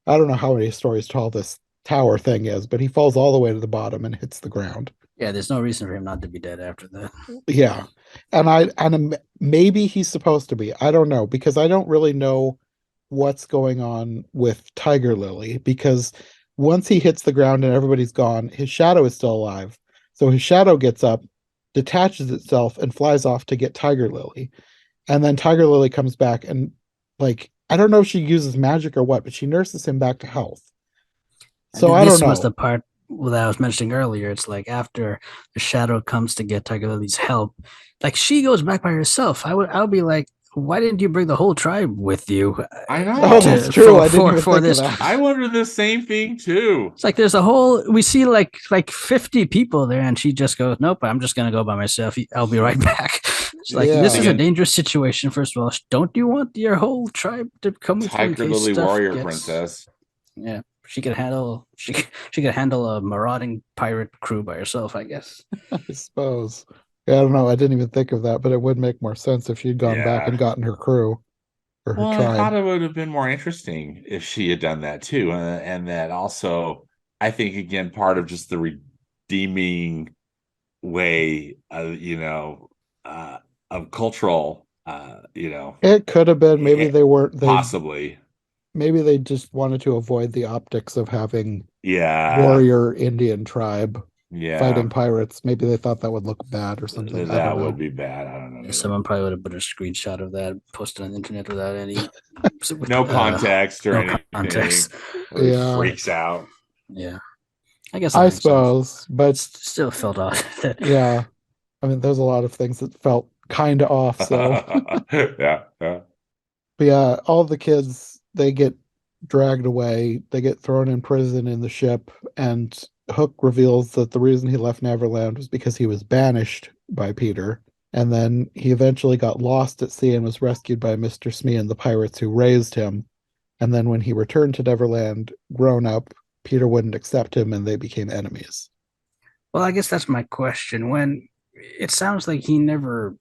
A: I don't know how many stories tall this tower thing is, but he falls all the way to the bottom and hits the ground.
C: Yeah, there's no reason for him not to be dead after that.
A: Yeah, maybe he's supposed to be. I don't know because I don't really know what's going on with Tiger Lily because once he hits the ground and everybody's gone, his shadow is still alive. So his shadow gets up, detaches itself, and flies off to get Tiger Lily. And then Tiger Lily comes back and like I don't know if she uses magic or what, but she nurses him back to health. So I don't
C: This was
A: know.
C: the part that I was mentioning earlier. It's like after the shadow comes to get Tiger Lily's help, like she goes back by herself. I'll be like, why didn't you bring the whole tribe with you?
B: I
A: Oh,
B: know.
A: that's true. I didn't even
C: For
A: think
C: this.
A: of that.
B: I wondered the same thing too.
C: It's like there's a whole. We see like 50 people there, and she just goes, "Nope, I'm just gonna go by myself. I'll be right back." It's like
A: Yeah.
C: this is a
B: Again,
C: dangerous situation. First of all, don't you want your whole tribe to come with you in
B: Tiger
C: case
B: Lily
C: stuff
B: Warrior
C: gets?
B: Princess.
C: Yeah, she could handle she could handle a marauding pirate crew by herself, I guess.
A: I suppose. Yeah, I don't know. I didn't even think of that, but it would make more sense if she'd gone back and
B: Yeah.
A: gotten her crew or her
B: Well, I thought
A: tribe.
B: it would have been more interesting if she had done that too. And that also, I think, again, part of just the redeeming way, of cultural,
A: It could have been maybe
B: it,
A: they weren't they
B: possibly.
A: maybe they just wanted to avoid the optics of having
B: Yeah.
A: warrior Indian tribe
B: Yeah.
A: fighting pirates. Maybe they thought that would look bad or something. I don't
B: That would
A: know.
B: be bad. I don't know
C: Yeah,
B: either.
C: someone probably would have put a screenshot of that posted on the internet without any
B: No context or
C: no
B: anything.
C: context.
B: Everybody
A: Yeah,
B: freaks out.
C: Yeah, I guess that
A: I
C: makes sense.
A: suppose. But
C: Still felt odd.
A: yeah, I mean, there's a lot of things that felt kind of off. So,
B: Yeah, yeah.
A: but yeah, all the kids they get dragged away. They get thrown in prison in the ship, and Hook reveals that the reason he left Neverland was because he was banished by Peter. And then he eventually got lost at sea and was rescued by Mr. Smee and the pirates who raised him. And then when he returned to Neverland, grown up, Peter wouldn't accept him and they became enemies.
C: Well, I guess that's my question. When it sounds like he never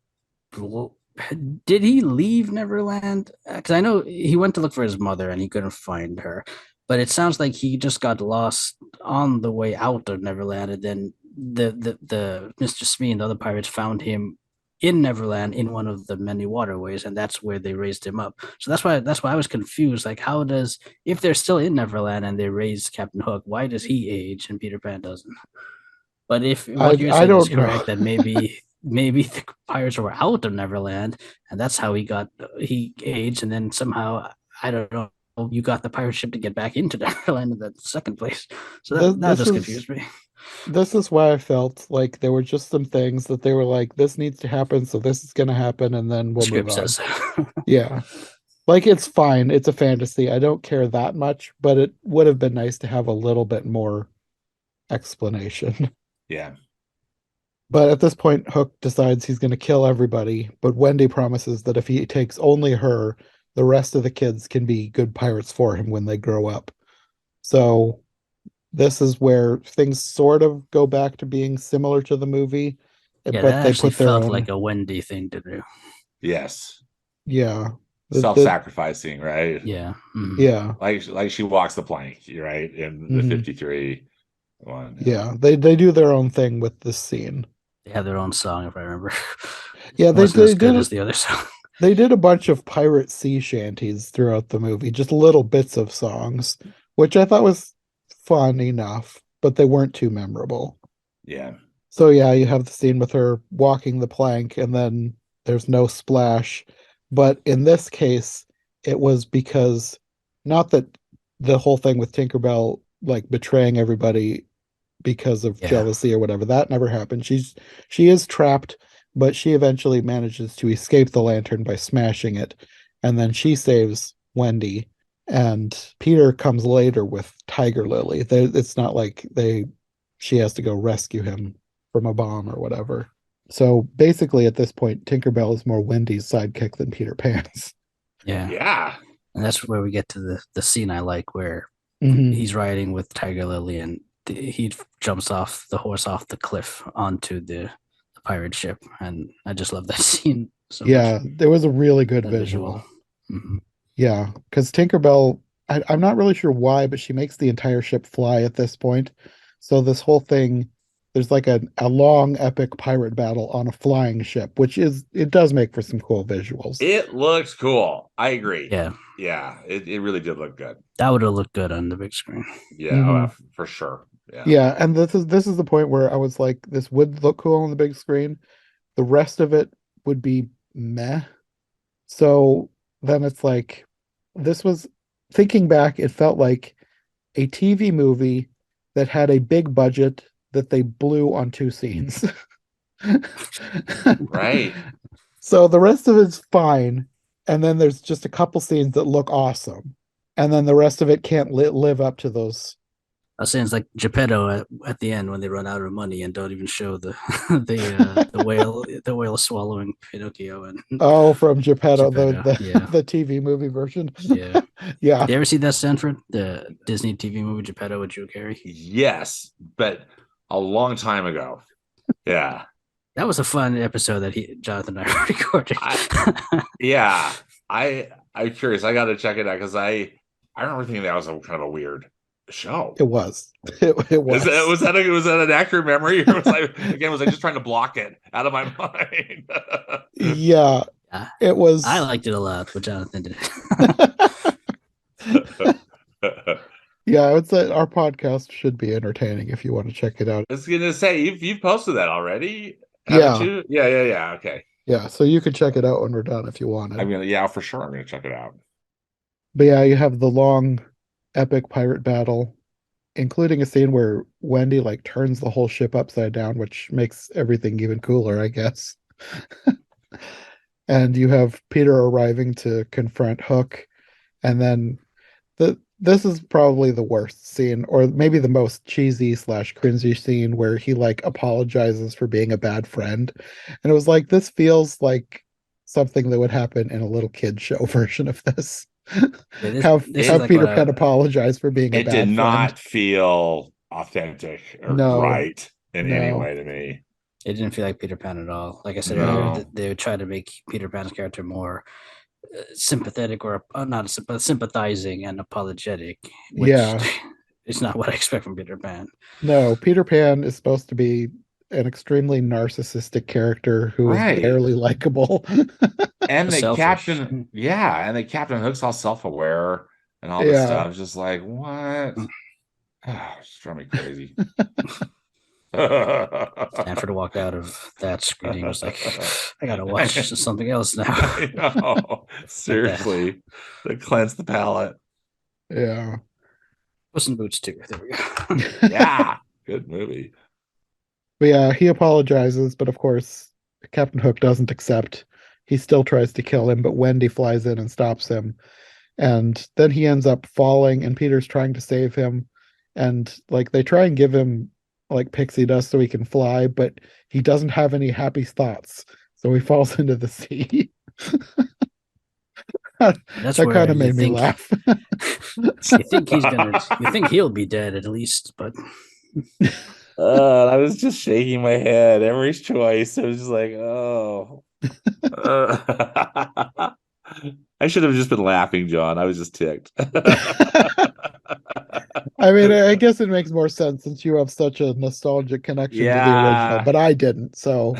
C: did he leave Neverland? Because I know he went to look for his mother and he couldn't find her, but it sounds like he just got lost on the way out of Neverland, and then the Mr. Smee and the other pirates found him in Neverland in one of the many waterways, and that's where they raised him up. So that's why I was confused. Like, how does if they're still in Neverland and they raised Captain Hook, why does he age and Peter Pan doesn't? But if what you're
A: I
C: saying is
A: don't know.
C: correct, that maybe maybe the pirates were out of Neverland, and that's how he aged, and then somehow I don't know. You got the pirate ship to get back into Neverland in the second place, so
A: This,
C: that
A: this
C: just
A: is
C: confused me.
A: this is why I felt like there were just some things that they were like, this needs to happen, so this is going to happen, and then
C: The
A: we'll move
C: script
A: on.
C: says so.
A: Yeah. Like it's fine. It's a fantasy. I don't care that much, but it would have been nice to have a little bit more explanation.
B: Yeah.
A: But at this point, Hook decides he's going to kill everybody, but Wendy promises that if he takes only her, the rest of the kids can be good pirates for him when they grow up. So this is where things sort of go back to being similar to the movie,
C: Yeah,
A: but
C: that
A: they
C: actually
A: put their
C: felt
A: own,
C: like a Wendy thing to do.
B: Yes.
A: yeah, the
B: Self-sacrificing, right?
C: Yeah. Mhm.
A: yeah,
B: Like she walks the plank, right? In the
A: hmm
B: 53 one. Yeah.
A: yeah, they do their own thing with this scene.
C: They have their own song, if I remember.
A: Yeah,
C: Wasn't as good as the other song.
A: they did a bunch of pirate sea shanties throughout the movie, just little bits of songs, which I thought was fun enough, but they weren't too memorable.
B: Yeah.
A: So yeah, you have the scene with her walking the plank and then there's no splash. But in this case, it was because not that the whole thing with Tinkerbell like betraying everybody because of
C: Yeah.
A: jealousy or whatever. That never happened. She is trapped, but she eventually manages to escape the lantern by smashing it, and then she saves Wendy. And Peter comes later with Tiger Lily. It's not like she has to go rescue him from a bomb or whatever. So basically, at this point, Tinkerbell is more Wendy's sidekick than Peter Pan's.
C: Yeah.
B: Yeah.
C: And that's where we get to the scene I like where
A: Mhm.
C: he's riding with Tiger Lily and he jumps off the horse off the cliff onto the pirate ship. And I just love that scene so much.
A: Yeah, there was a really good
C: That visual.
A: visual.
C: Mhm.
A: Yeah, because Tinkerbell, I'm not really sure why, but she makes the entire ship fly at this point. So this whole thing, there's like a long epic pirate battle on a flying ship, it does make for some cool visuals.
B: It looks cool. I agree.
C: Yeah.
B: Yeah. It really did look good.
C: That would have looked good on the big screen.
B: Yeah.
A: Mhm.
B: For sure. Yeah.
A: Yeah, and this is the point where I was like, this would look cool on the big screen. The rest of it would be meh. So then it's like, this was thinking back, it felt like a TV movie that had a big budget that they blew on two scenes.
B: Right.
A: So the rest of it's fine. And then there's just a couple scenes that look awesome. And then the rest of it can't live up to those.
C: I was saying it's like Geppetto at the end when they run out of money and don't even show the the whale swallowing Pinocchio and
A: Oh, from Geppetto,
C: Geppetto. Yeah.
A: the TV movie version.
C: Yeah.
A: Yeah.
C: You ever see that, Stanford? The Disney TV movie Geppetto with Drew Carey?
B: Yes, but a long time ago. Yeah.
C: That was a fun episode that Jonathan and I recorded.
B: Yeah. I'm curious. I got to check it out because I remember thinking that was a kind of a weird show.
A: It was. It was.
B: Was that an accurate memory, or was I just trying to block it out of my mind?
A: Yeah, it was.
C: I liked it a lot, but Jonathan did.
A: Yeah, I would say our podcast should be entertaining if you want to check it out.
B: I was gonna say you've posted that already,
A: Yeah.
B: haven't you? Yeah. Okay.
A: Yeah, so you could check it out when we're done if you wanted.
B: For sure. I'm gonna check it out.
A: But yeah, you have the long, epic pirate battle, including a scene where Wendy like turns the whole ship upside down, which makes everything even cooler, I guess. And you have Peter arriving to confront Hook, and then this is probably the worst scene, or maybe the most cheesy slash cringy scene where he like apologizes for being a bad friend. And it was like, this feels like something that would happen in a little kid show version of this.
C: Yeah,
A: have
C: this
A: have
C: like
A: Peter Pan apologize for being a
B: It
A: bad
B: did
A: friend.
B: not feel authentic or
A: No.
B: right in any
A: No.
B: way to me.
C: It didn't feel like Peter Pan at all. Like I said
B: No.
C: earlier, they would try to make Peter Pan's character more sympathetic or not sympathizing and apologetic, which
A: Yeah.
C: is not what I expect from Peter Pan.
A: No, Peter Pan is supposed to be an extremely narcissistic character who is
B: Right.
A: barely likable.
B: And the
C: Selfish.
B: captain, and the Captain Hook's all self-aware and all this
A: Yeah.
B: stuff. Just like, what? It's driving me crazy.
C: Stanford walked out of that screening. Was like, I gotta watch something else now.
B: I know.
C: Like that.
B: Seriously. To cleanse the palate.
A: Yeah.
C: Puss in Boots too. There we go.
B: Yeah. Good movie.
A: But yeah, he apologizes, but of course, Captain Hook doesn't accept. He still tries to kill him, but Wendy flies in and stops him. And then he ends up falling, and Peter's trying to save him. And like they try and give him like pixie dust so he can fly, but he doesn't have any happy thoughts. So he falls into the sea.
C: That's
A: That
C: where
A: kind of made me laugh.
C: you think he'll be dead at least, but
B: I was just shaking my head. Emery's choice. I was just like, oh. I should have just been laughing, John. I was just ticked.
A: I mean, I guess it makes more sense since you have such a nostalgic connection to the original,
B: Yeah.
A: but I didn't. So,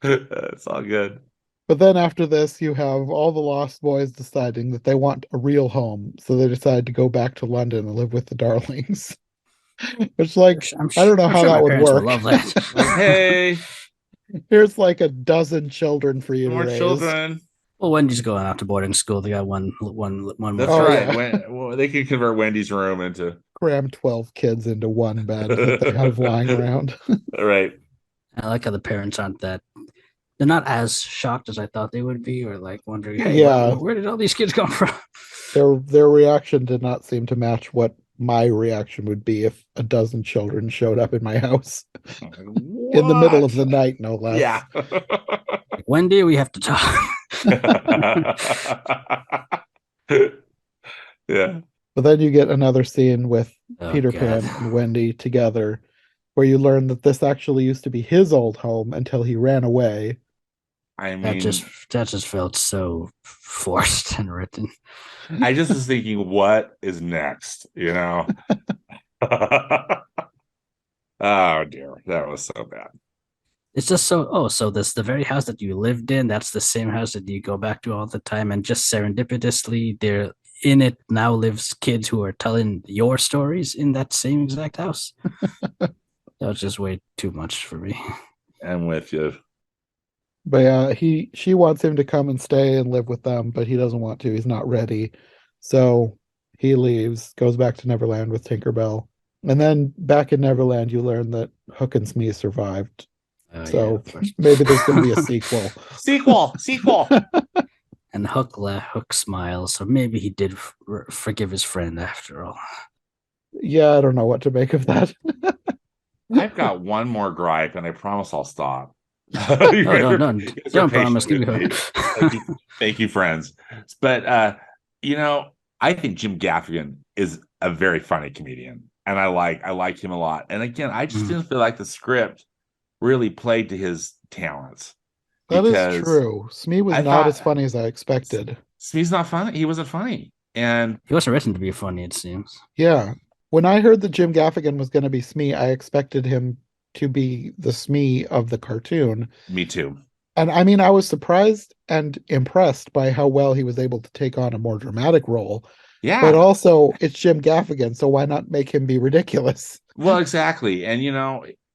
B: It's all good.
A: but then after this, you have all the Lost Boys deciding that they want a real home. So they decide to go back to London and live with the Darlings. Which, like, I don't know
C: I'm
A: how
C: sure
A: that
C: my
A: would
C: parents will
A: work.
C: love that.
B: Like, hey,
A: Here's like a dozen children for you to
B: more
A: raise.
B: children.
C: Well, Wendy's going out to boarding school. They got one more.
B: That's
A: Oh,
B: right.
A: yeah.
B: Well, they can convert Wendy's room into
A: Cram 12 kids into one bed that they have lying around.
B: right.
C: I like how the parents aren't that. They're not as shocked as I thought they would be, or like wondering, hey,
A: Yeah.
C: where did all these kids come from?
A: Their reaction did not seem to match what my reaction would be if a dozen children showed up in my house in the middle of the night, no less.
B: Yeah.
C: Like, Wendy, we have to talk.
B: Yeah.
A: But then you get another scene with
C: Oh,
A: Peter
C: God.
A: Pan and Wendy together, where you learn that this actually used to be his old home until he ran away.
B: I
C: That
B: mean,
C: just felt so forced and written.
B: I just was thinking, what is next? You know? Oh dear, that was so bad.
C: It's just so this the very house that you lived in, that's the same house that you go back to all the time, and just serendipitously there in it now lives kids who are telling your stories in that same exact house. That was just way too much for me.
B: I'm with you.
A: But yeah, she wants him to come and stay and live with them, but he doesn't want to. He's not ready. So he leaves, goes back to Neverland with Tinkerbell. And then back in Neverland, you learn that Hook and Smee survived. So
C: Yeah,
A: maybe there's going to be a sequel.
B: Sequel.
C: And Hook smiles, so maybe he did forgive his friend after all.
A: Yeah, I don't know what to make of that.
B: I've got one more gripe, and I promise I'll stop.
C: No, don't promise. Keep going.
B: Thank you, friends. But I think Jim Gaffigan is a very funny comedian, and I like him a lot. And again, I just didn't feel like the script really played to his talents.
A: That is true. Smee was not as funny as I expected.
B: Smee's not funny. He wasn't funny, and
C: he wasn't written to be funny. It seems.
A: Yeah, when I heard that Jim Gaffigan was going to be Smee, I expected him to be the Smee of the cartoon.
B: Me too.
A: And I mean, I was surprised and impressed by how well he was able to take on a more dramatic role.
B: Yeah.
A: But also, it's Jim Gaffigan, so why not make him be ridiculous?
B: Well, exactly. And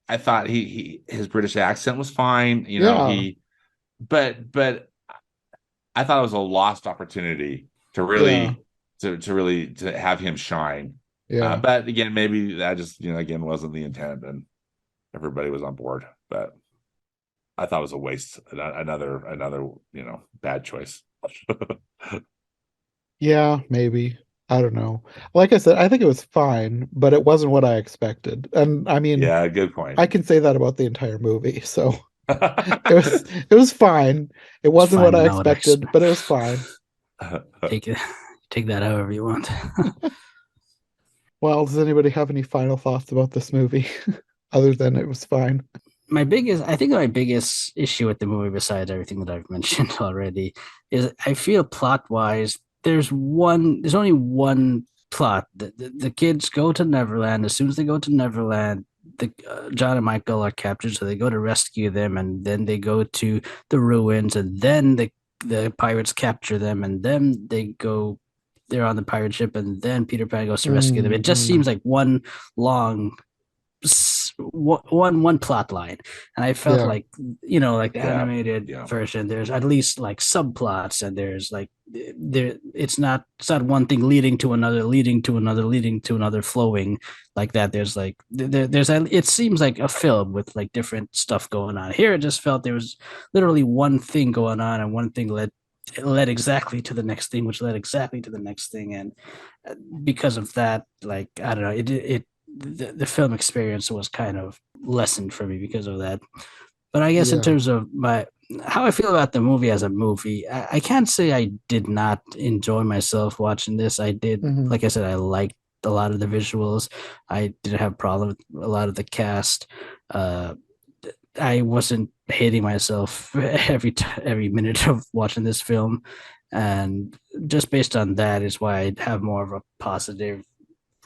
B: I thought his British accent was fine. But I thought it was a lost opportunity to really to have him shine.
A: Yeah.
B: But again, maybe that just again wasn't the intent, and everybody was on board. But I thought it was a waste. Another bad choice.
A: Yeah, maybe. I don't know. Like I said, I think it was fine, but it wasn't what I expected. And I mean,
B: yeah, good point.
A: I can say that about the entire movie. So it was fine. It wasn't what I expected, but it was fine.
C: Take that however you want.
A: Well, does anybody have any final thoughts about this movie other than it was fine?
C: My biggest issue with the movie, besides everything that I've mentioned already, is I feel plot-wise, there's only one plot. The kids go to Neverland. As soon as they go to Neverland, John and Michael are captured, so they go to rescue them, and then they go to the ruins, and then the pirates capture them, and then they're on the pirate ship, and then Peter Pan goes to rescue them. It just seems like one long one plot line, and I felt
A: Yeah.
C: like like the
B: Yeah,
C: animated
B: yeah,
C: version, there's at least like subplots, and there's like it's not one thing leading to another, leading to another, leading to another, flowing like that. There's like there's it seems like a film with like different stuff going on. Here it just felt there was literally one thing going on, and one thing led exactly to the next thing, which led exactly to the next thing. And because of that, like, I don't know, the film experience was kind of lessened for me because of that. But I guess in
A: Yeah.
C: terms of how I feel about the movie as a movie, I can't say I did not enjoy myself watching this. I did,
A: Hmm.
C: like I said, I liked a lot of the visuals. I didn't have a problem with a lot of the cast. Uh, I wasn't hating myself every minute of watching this film, and just based on that is why I have more of a positive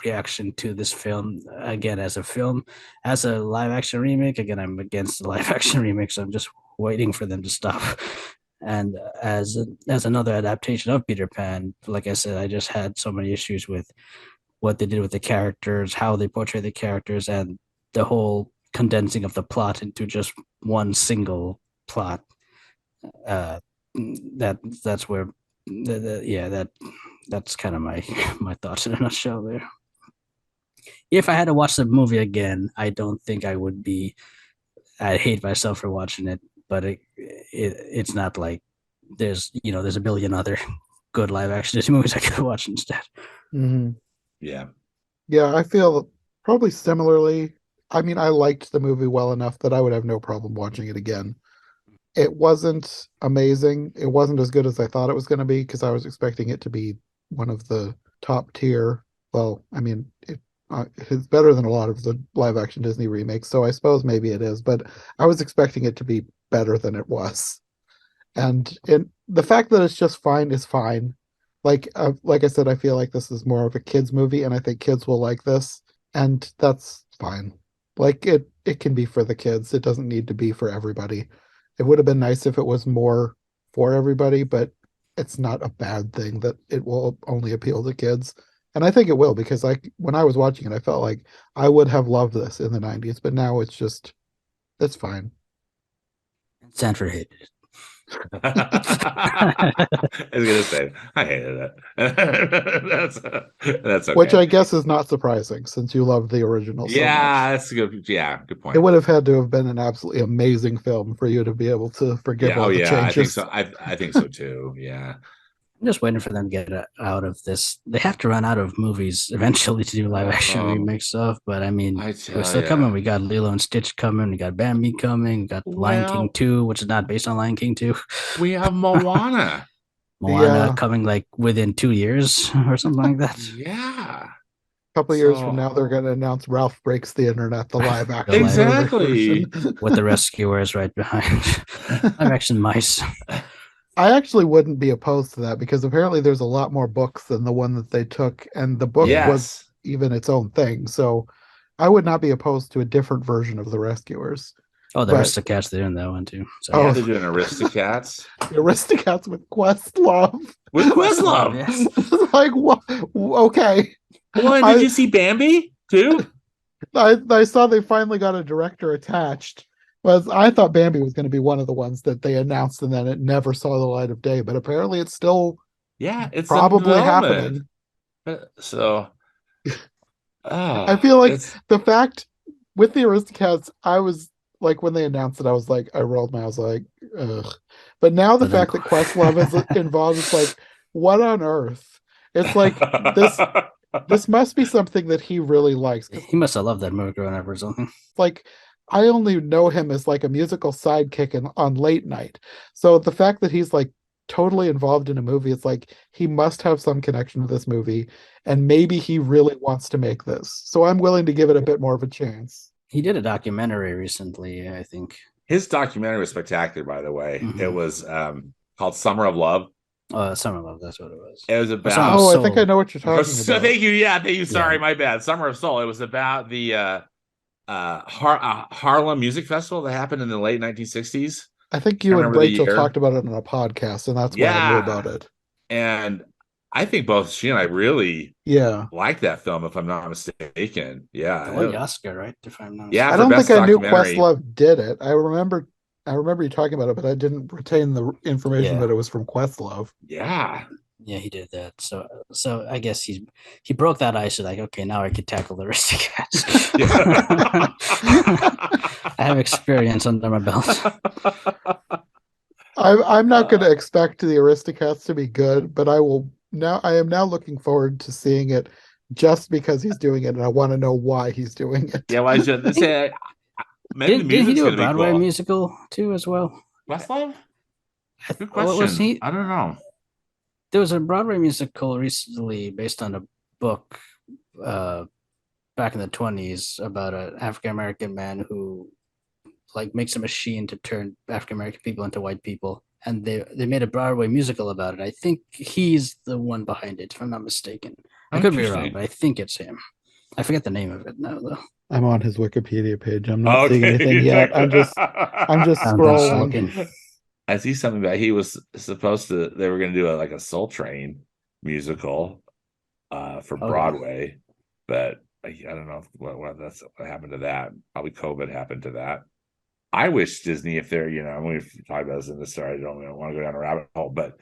C: reaction to this film. Again, as a film, as a live action remake, again, I'm against the live action remakes. So I'm just waiting for them to stop. And as another adaptation of Peter Pan, like I said, I just had so many issues with what they did with the characters, how they portray the characters, and the whole condensing of the plot into just one single plot. Uh, that's where, yeah, that's kind of my my thoughts in a nutshell there. If I had to watch the movie again, I don't think I would be. I'd hate myself for watching it, but it's not like there's a billion other good live action Disney movies I could watch instead.
A: Hmm.
B: yeah.
A: Yeah, I feel probably similarly. I mean, I liked the movie well enough that I would have no problem watching it again. It wasn't amazing. It wasn't as good as I thought it was going to be because I was expecting it to be one of the top tier. Well, I mean, it's better than a lot of the live action Disney remakes, so I suppose maybe it is, but I was expecting it to be better than it was. And the fact that it's just fine is fine. Like I said, I feel like this is more of a kids movie, and I think kids will like this, and that's fine. Like it can be for the kids. It doesn't need to be for everybody. It would have been nice if it was more for everybody, but it's not a bad thing that it will only appeal to kids. And I think it will because like when I was watching it, I felt like I would have loved this in the 90s, but now it's fine.
C: Stanford hated
B: I
C: it.
B: was gonna say I hated it. That's
A: Which
B: okay.
A: I guess is not surprising since you loved the original so
B: Yeah,
A: much.
B: that's a good. Yeah, good
A: It
B: point.
A: would have had to have been an absolutely amazing film for you to be able to forgive
B: Yeah. Oh,
A: all the
B: yeah. I think
A: changes.
B: so. I think so too. Yeah.
C: I'm just waiting for them to get out of this. They have to run out of movies eventually to do live action
B: Oh,
C: remake stuff. But I mean,
B: I
C: it was
B: tell
C: still
B: you.
C: coming. We got Lilo and Stitch coming. We got Bambi coming. We got Lion King
B: Well,
C: 2, which is not based on Lion King 2.
B: we have Moana.
C: Moana
A: Yeah,
C: coming like within 2 years or something like that.
B: Yeah.
A: a couple of years from
B: So
A: now, they're going to announce Ralph Breaks the Internet, the live
C: The
A: action
C: live
A: version.
B: exactly.
C: with the rescuers right behind. Live action mice.
A: I actually wouldn't be opposed to that because apparently there's a lot more books than the one that they took, and the book
C: Yeah.
A: was
B: Yes.
A: even its own thing. So I would not be opposed to a different version of the Rescuers.
C: Oh, the
A: But
C: Aristocats, they're in that one too. So
B: Yeah,
A: oh,
B: they're doing Aristocats
A: the Aristocats with Questlove.
B: with
C: Questlove,
B: Questlove.
C: yes.
A: Like what? Okay.
B: Well, and did
A: I
B: you see Bambi too?
A: I saw they finally got a director attached. Was I thought Bambi was going to be one of the ones that they announced and then it never saw the light of day, but apparently it's still
B: Yeah, it's in
A: probably
B: development.
A: happening.
B: So,
A: I feel like
B: it's
A: the fact with the Aristocats, I was like when they announced it, I was like, I rolled my eyes like, ugh. But now the
C: But then
A: fact that Questlove is involved, it's like, what on earth? It's like this must be something that he really likes because
C: he must have loved that movie growing up or something.
A: like I only know him as like a musical sidekick on late night. So the fact that he's like totally involved in a movie, it's like he must have some connection with this movie, and maybe he really wants to make this. So I'm willing to give it a bit more of a chance.
C: He did a documentary recently, I think.
B: his documentary was spectacular, by the way. It
C: Mm-hmm.
B: was called Summer of Love.
C: Summer Love, that's what it was.
B: It was
C: Or Summer of
B: about
A: Oh, I think I
C: Soul.
A: know what you're talking
B: so
A: about.
B: thank you. Yeah, thank you.
C: Yeah.
B: Sorry, my bad. Summer of Soul. It was about the Harlem Music Festival that happened in the late 1960s.
A: I think
B: I
A: you and
B: remember the
A: Rachel
B: year.
A: talked about it on a podcast, and that's why I knew
B: Yeah.
A: about it.
B: And I think both she and I really
A: Yeah.
B: like that film, if I'm not mistaken.
C: It won
B: Yeah.
C: the Oscar, right? If I'm not
B: Yeah,
A: I
C: mistaken.
B: for
A: don't think
B: best
A: I knew
B: documentary.
A: Questlove did it. I remember you talking about it, but I didn't retain the information
C: Yeah.
A: that it was from Questlove.
B: Yeah.
C: Yeah, he did that. So I guess he broke that ice. So like, okay, now I can tackle the Aristocats.
B: Yeah.
C: I have experience under my belt.
A: I'm not going to expect the Aristocats to be good, but I am now looking forward to seeing it just because he's doing it, and I want to know why he's doing it.
B: Yeah, well, I should say maybe the
C: Didn't he
B: music's
C: do a
B: gonna be
C: Broadway
B: cool.
C: musical too as well?
B: Questlove? Good
C: What was
B: question.
C: he?
B: I don't know.
C: There was a Broadway musical recently based on a book uh, back in the 20s about an African American man who like makes a machine to turn African American people into white people, and they made a Broadway musical about it. I think he's the one behind it, if I'm not mistaken. I
B: Oh,
C: could be wrong,
B: interesting.
C: but I think it's him. I forget the name of it now, though.
A: I'm on his Wikipedia page. I'm not seeing
B: Okay.
A: anything yet. I'm just
C: I'm just
A: scrolling.
C: looking.
B: I see something that he was supposed to. They were going to do like a Soul Train musical for
C: Okay.
B: Broadway, but I don't know what happened to that. Probably COVID happened to that. I wish Disney, if they're, we've talked about this in the story, I don't want to go down a rabbit hole, but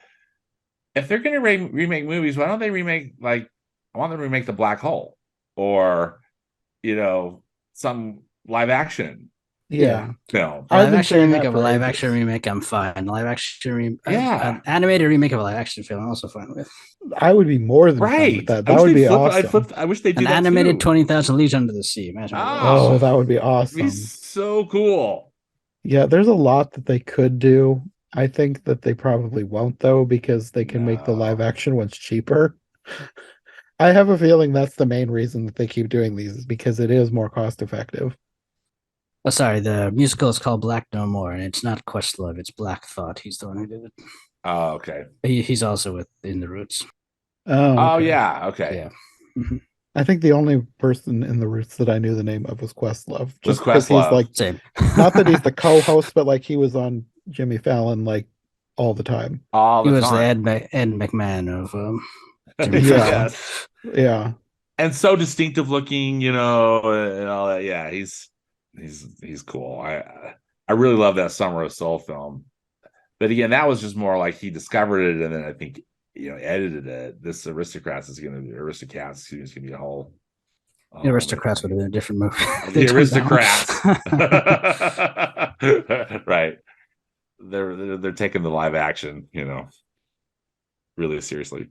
B: if they're going to remake movies, why don't they remake, like, I want them to remake The Black Hole or, some live action
A: Yeah.
B: film.
C: A
A: I've
C: live
A: been
C: action
A: saying
C: remake
A: that
C: of a
A: for
C: live action
A: ages.
C: remake, I'm fine. Live action,
B: Yeah.
C: an animated remake of a live action film, I'm also fine with.
A: I would be more than fine with
B: Right.
A: that. That would be awesome.
B: I wish they'd
C: An
B: do that
C: animated
B: too.
C: 20,000 Leagues Under the Sea. Imagine what that is.
A: Oh,
B: Ah,
A: that would be
B: it'd be
A: awesome.
B: so cool.
A: Yeah, there's a lot that they could do. I think that they probably won't though, because they can make the live
B: No.
A: action ones cheaper. I have a feeling that's the main reason that they keep doing these is because it is more cost effective.
C: Oh, sorry. The musical is called Black No More, and it's not Questlove. It's Black Thought. He's the one who did it.
B: Oh, okay.
C: He's also in the Roots.
A: Oh,
B: Oh,
A: okay.
B: yeah. Okay.
C: Yeah. Mhm.
A: I think the only person in the Roots that I knew the name of was Questlove,
B: Was
A: just because he's
B: Questlove.
A: like,
C: Same.
A: not that he's the co-host, but like he was on Jimmy Fallon like all the time.
B: All
C: He
B: the
C: was the
B: time.
C: Ed McMahon of Jimmy Fallon.
A: Yeah,
B: Yes.
A: yeah.
B: And so distinctive looking, and all that. Yeah, he's cool. I really love that Summer of Soul film. But again, that was just more like he discovered it and then I think edited it. This Aristocrats is gonna be Aristocats is gonna be a
C: The
B: whole other
C: Aristocrats would
B: thing.
C: have been a different movie. They
B: The
C: turned that
B: Aristocrats.
C: one.
B: Right. They're taking the live action, really seriously.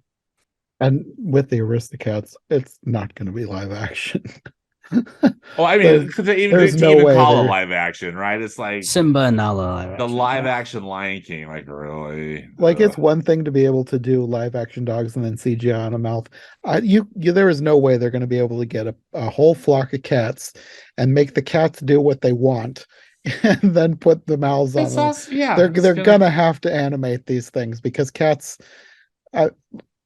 A: And with the Aristocats, it's not going to be live action.
B: Oh, I mean,
A: there's,
B: because to
A: there's no
B: even
A: way
B: call it
A: they're
B: live action, right? It's like
C: Simba and Nala live
B: the
C: action.
B: live
C: Yeah.
B: action Lion King, like really.
A: like it's one thing to be able to do live action dogs and then CGI on a mouth. There is no way they're going to be able to get a whole flock of cats and make the cats do what they want and then put the mouths on
B: It's
A: them.
B: us, yeah.
A: They're gonna have to animate these things because cats. Uh,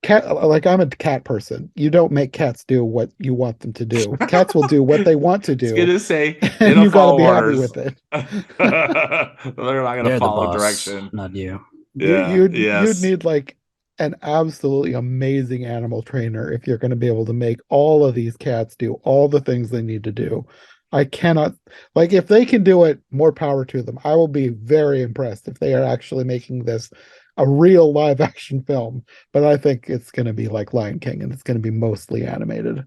A: like I'm a cat person. You don't make cats do what you want them to do. Cats will do what they want to
B: It's
A: do,
B: gonna say they
A: and
B: don't
A: you got to
B: follow
A: be happy
B: orders.
A: with it.
B: They're not gonna
C: They're the
B: follow
C: boss,
B: direction.
C: not you.
B: Yeah.
A: You'd
B: Yes.
A: need like an absolutely amazing animal trainer if you're going to be able to make all of these cats do all the things they need to do. I cannot, like, if they can do it, more power to them. I will be very impressed if they are actually making this a real live action film. But I think it's going to be like Lion King and it's going to be mostly animated.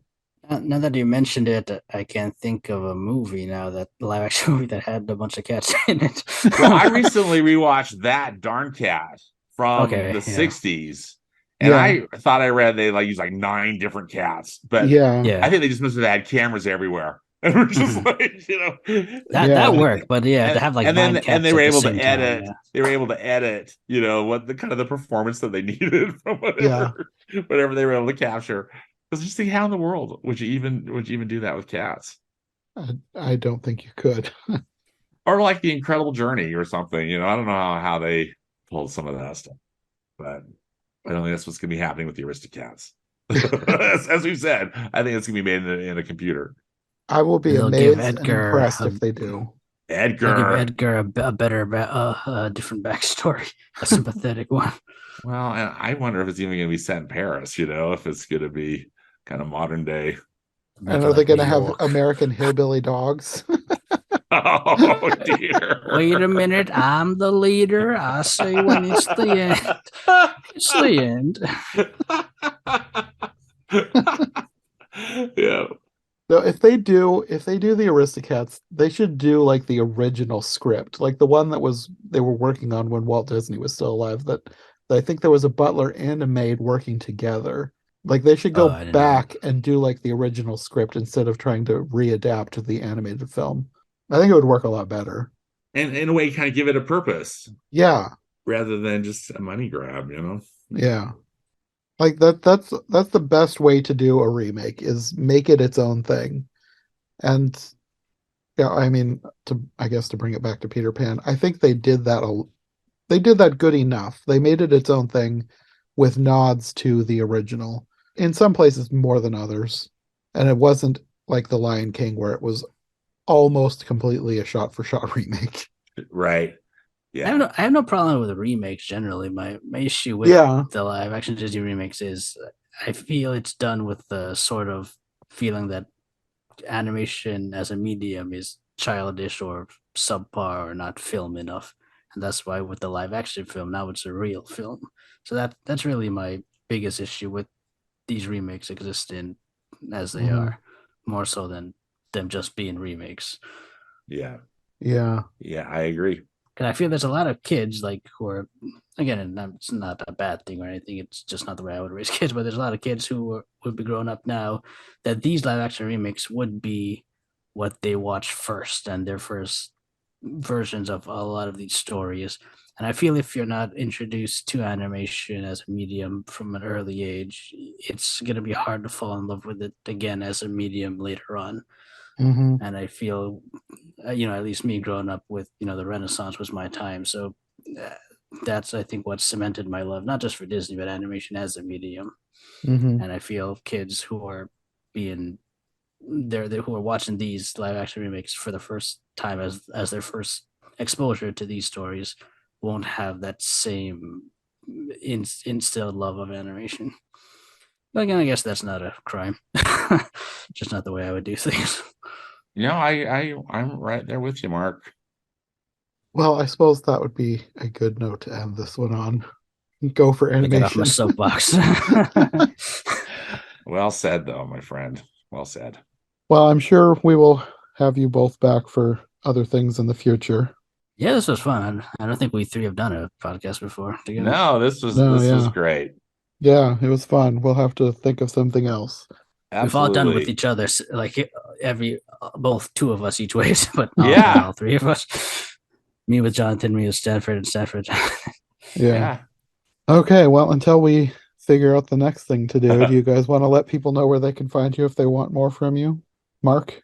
C: Now that you mentioned it, I can't think of a movie now that live action movie that had a bunch of cats in it.
B: Well, I recently rewatched That Darn Cat from
C: Okay,
B: the
C: yeah,
B: 60s. And
A: Yeah,
B: I thought I read they like use like 9 different cats, but
A: yeah,
B: I
C: yeah.
B: think they just must have had cameras everywhere. And we're just
C: Mhm.
B: like,
C: That
A: yeah,
C: worked, but yeah, to have like nine
B: and they
C: cats
B: were
C: at the
B: able to
C: same time,
B: edit.
C: yeah.
B: They were able to edit, what the kind of the performance that they needed from
A: yeah.
B: whatever they were able to capture. Because just think, how in the world would you even do that with cats?
A: I don't think you could.
B: Or like the Incredible Journey or something. I don't know how they pulled some of that stuff, but I don't think that's what's going to be happening with the Aristocats. As we've said, I think it's going to be made in a computer.
A: I will be
C: They'll give
A: amazed and
C: Edgar
A: impressed if they do.
C: I give
B: Edgar.
C: Edgar a better, different backstory, a sympathetic one.
B: Well, and I wonder if it's even going to be set in Paris, you know, if it's going to be kind of modern day.
A: And
C: Make it
A: are they
C: like
A: going
C: New
A: to have
C: York.
A: American hillbilly dogs?
B: Oh, dear.
C: Wait a minute, I'm the leader. I say when it's the end. It's the end.
B: Yeah.
A: No, if they do the Aristocats, they should do like the original script, like the one that was they were working on when Walt Disney was still alive. That I think there was a butler and a maid working together. Like they should
C: Oh,
A: go
C: I didn't know that.
A: back and do like the original script instead of trying to readapt to the animated film. I think it would work a lot better.
B: And in a way, kind of give it a purpose
A: Yeah,
B: rather than just a money grab, you know?
A: yeah. Like that's the best way to do a remake is make it its own thing. And yeah, I mean, I guess to bring it back to Peter Pan, I think they did that good enough. They made it its own thing with nods to the original. In some places more than others. And it wasn't like The Lion King where it was almost completely a shot for shot remake.
B: Right. Yeah.
C: I have no problem with remakes generally. My issue with
A: Yeah.
C: the live action Disney remakes is I feel it's done with the sort of feeling that animation as a medium is childish or subpar or not film enough. And that's why with the live action film, now it's a real film. So that's really my biggest issue with these remakes existing as they
A: Mhm.
C: are, more so than them just being remakes.
B: Yeah.
A: Yeah.
B: Yeah. I agree.
C: And I feel there's a lot of kids like who are, again, and it's not a bad thing or anything. It's just not the way I would raise kids. But there's a lot of kids who would be growing up now that these live action remakes would be what they watch first and their first versions of a lot of these stories. And I feel if you're not introduced to animation as a medium from an early age, it's going to be hard to fall in love with it again as a medium later on.
A: Hmm.
C: And I feel, at least me growing up with, the Renaissance was my time. So uh, that's, I think, what cemented my love, not just for Disney, but animation as a medium.
A: Hmm.
C: And I feel kids who are being they're who are watching these live action remakes for the first time as their first exposure to these stories won't have that same instilled love of animation. But again, I guess that's not a crime. Just not the way I would do things.
B: You know, I'm right there with you, Mark.
A: Well, I suppose that would be a good note to end this one on. Go for
C: Let me get off my
A: animation.
C: soapbox.
B: Well said, though, my friend. Well said.
A: Well, I'm sure we will have you both back for other things in the future.
C: Yeah, this was fun. I don't think we three have done a podcast before together.
B: No,
A: No,
B: this was
A: yeah.
B: great.
A: Yeah, it was fun. We'll have to think of something else.
C: We've all done with
B: Absolutely.
C: each other, like every both two of us each ways, but not
B: Yeah.
C: all three of us. Me with Jonathan, me with Stanford, and Stanford.
A: Yeah.
B: Yeah.
A: Okay, well, until we figure out the next thing to do you guys want to let people know where they can find you if they want more from you? Mark?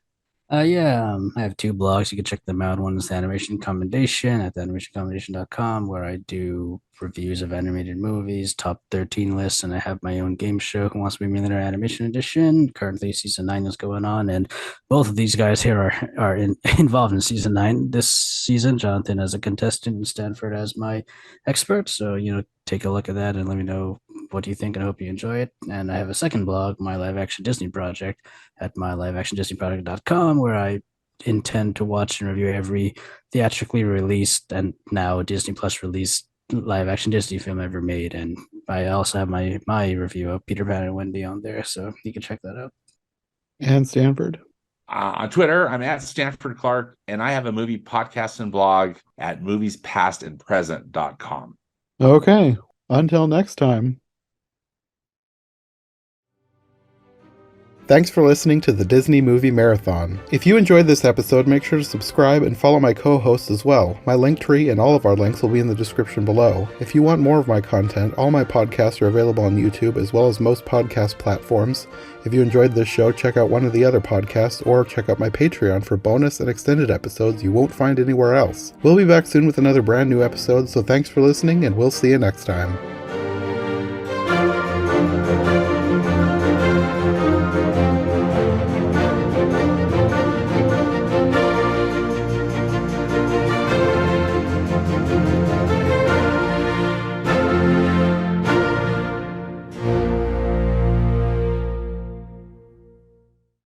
C: Yeah, I have two blogs. You can check them out. One is the Animation Commendation at theanimationcommendation.com, where I do reviews of animated movies, top 13 lists, and I have my own game show, Who Wants to Be a Millionaire Animation Edition. Currently, season 9 is going on, and both of these guys here are involved in season 9 this season. Jonathan as a contestant and Stanford as my expert. So, take a look at that and let me know what you think, and I hope you enjoy it. And I have a second blog, My Live Action Disney Project, at myliveactiondisneyproject.com, where I intend to watch and review every theatrically released and now Disney Plus released live action Disney film ever made. And I also have my review of Peter Pan and Wendy on there, so you can check that out.
A: And Stanford?
B: On Twitter, I'm at Stanford Clark, and I have a movie podcast and blog at moviespastandpresent.com.
A: Okay, until next time. Thanks for listening to the Disney Movie Marathon. If you enjoyed this episode, make sure to subscribe and follow my co-hosts as well. My link tree and all of our links will be in the description below. If you want more of my content, all my podcasts are available on YouTube as well as most podcast platforms. If you enjoyed this show, check out one of the other podcasts or check out my Patreon for bonus and extended episodes you won't find anywhere else. We'll be back soon with another brand new episode, so thanks for listening and we'll see you next time.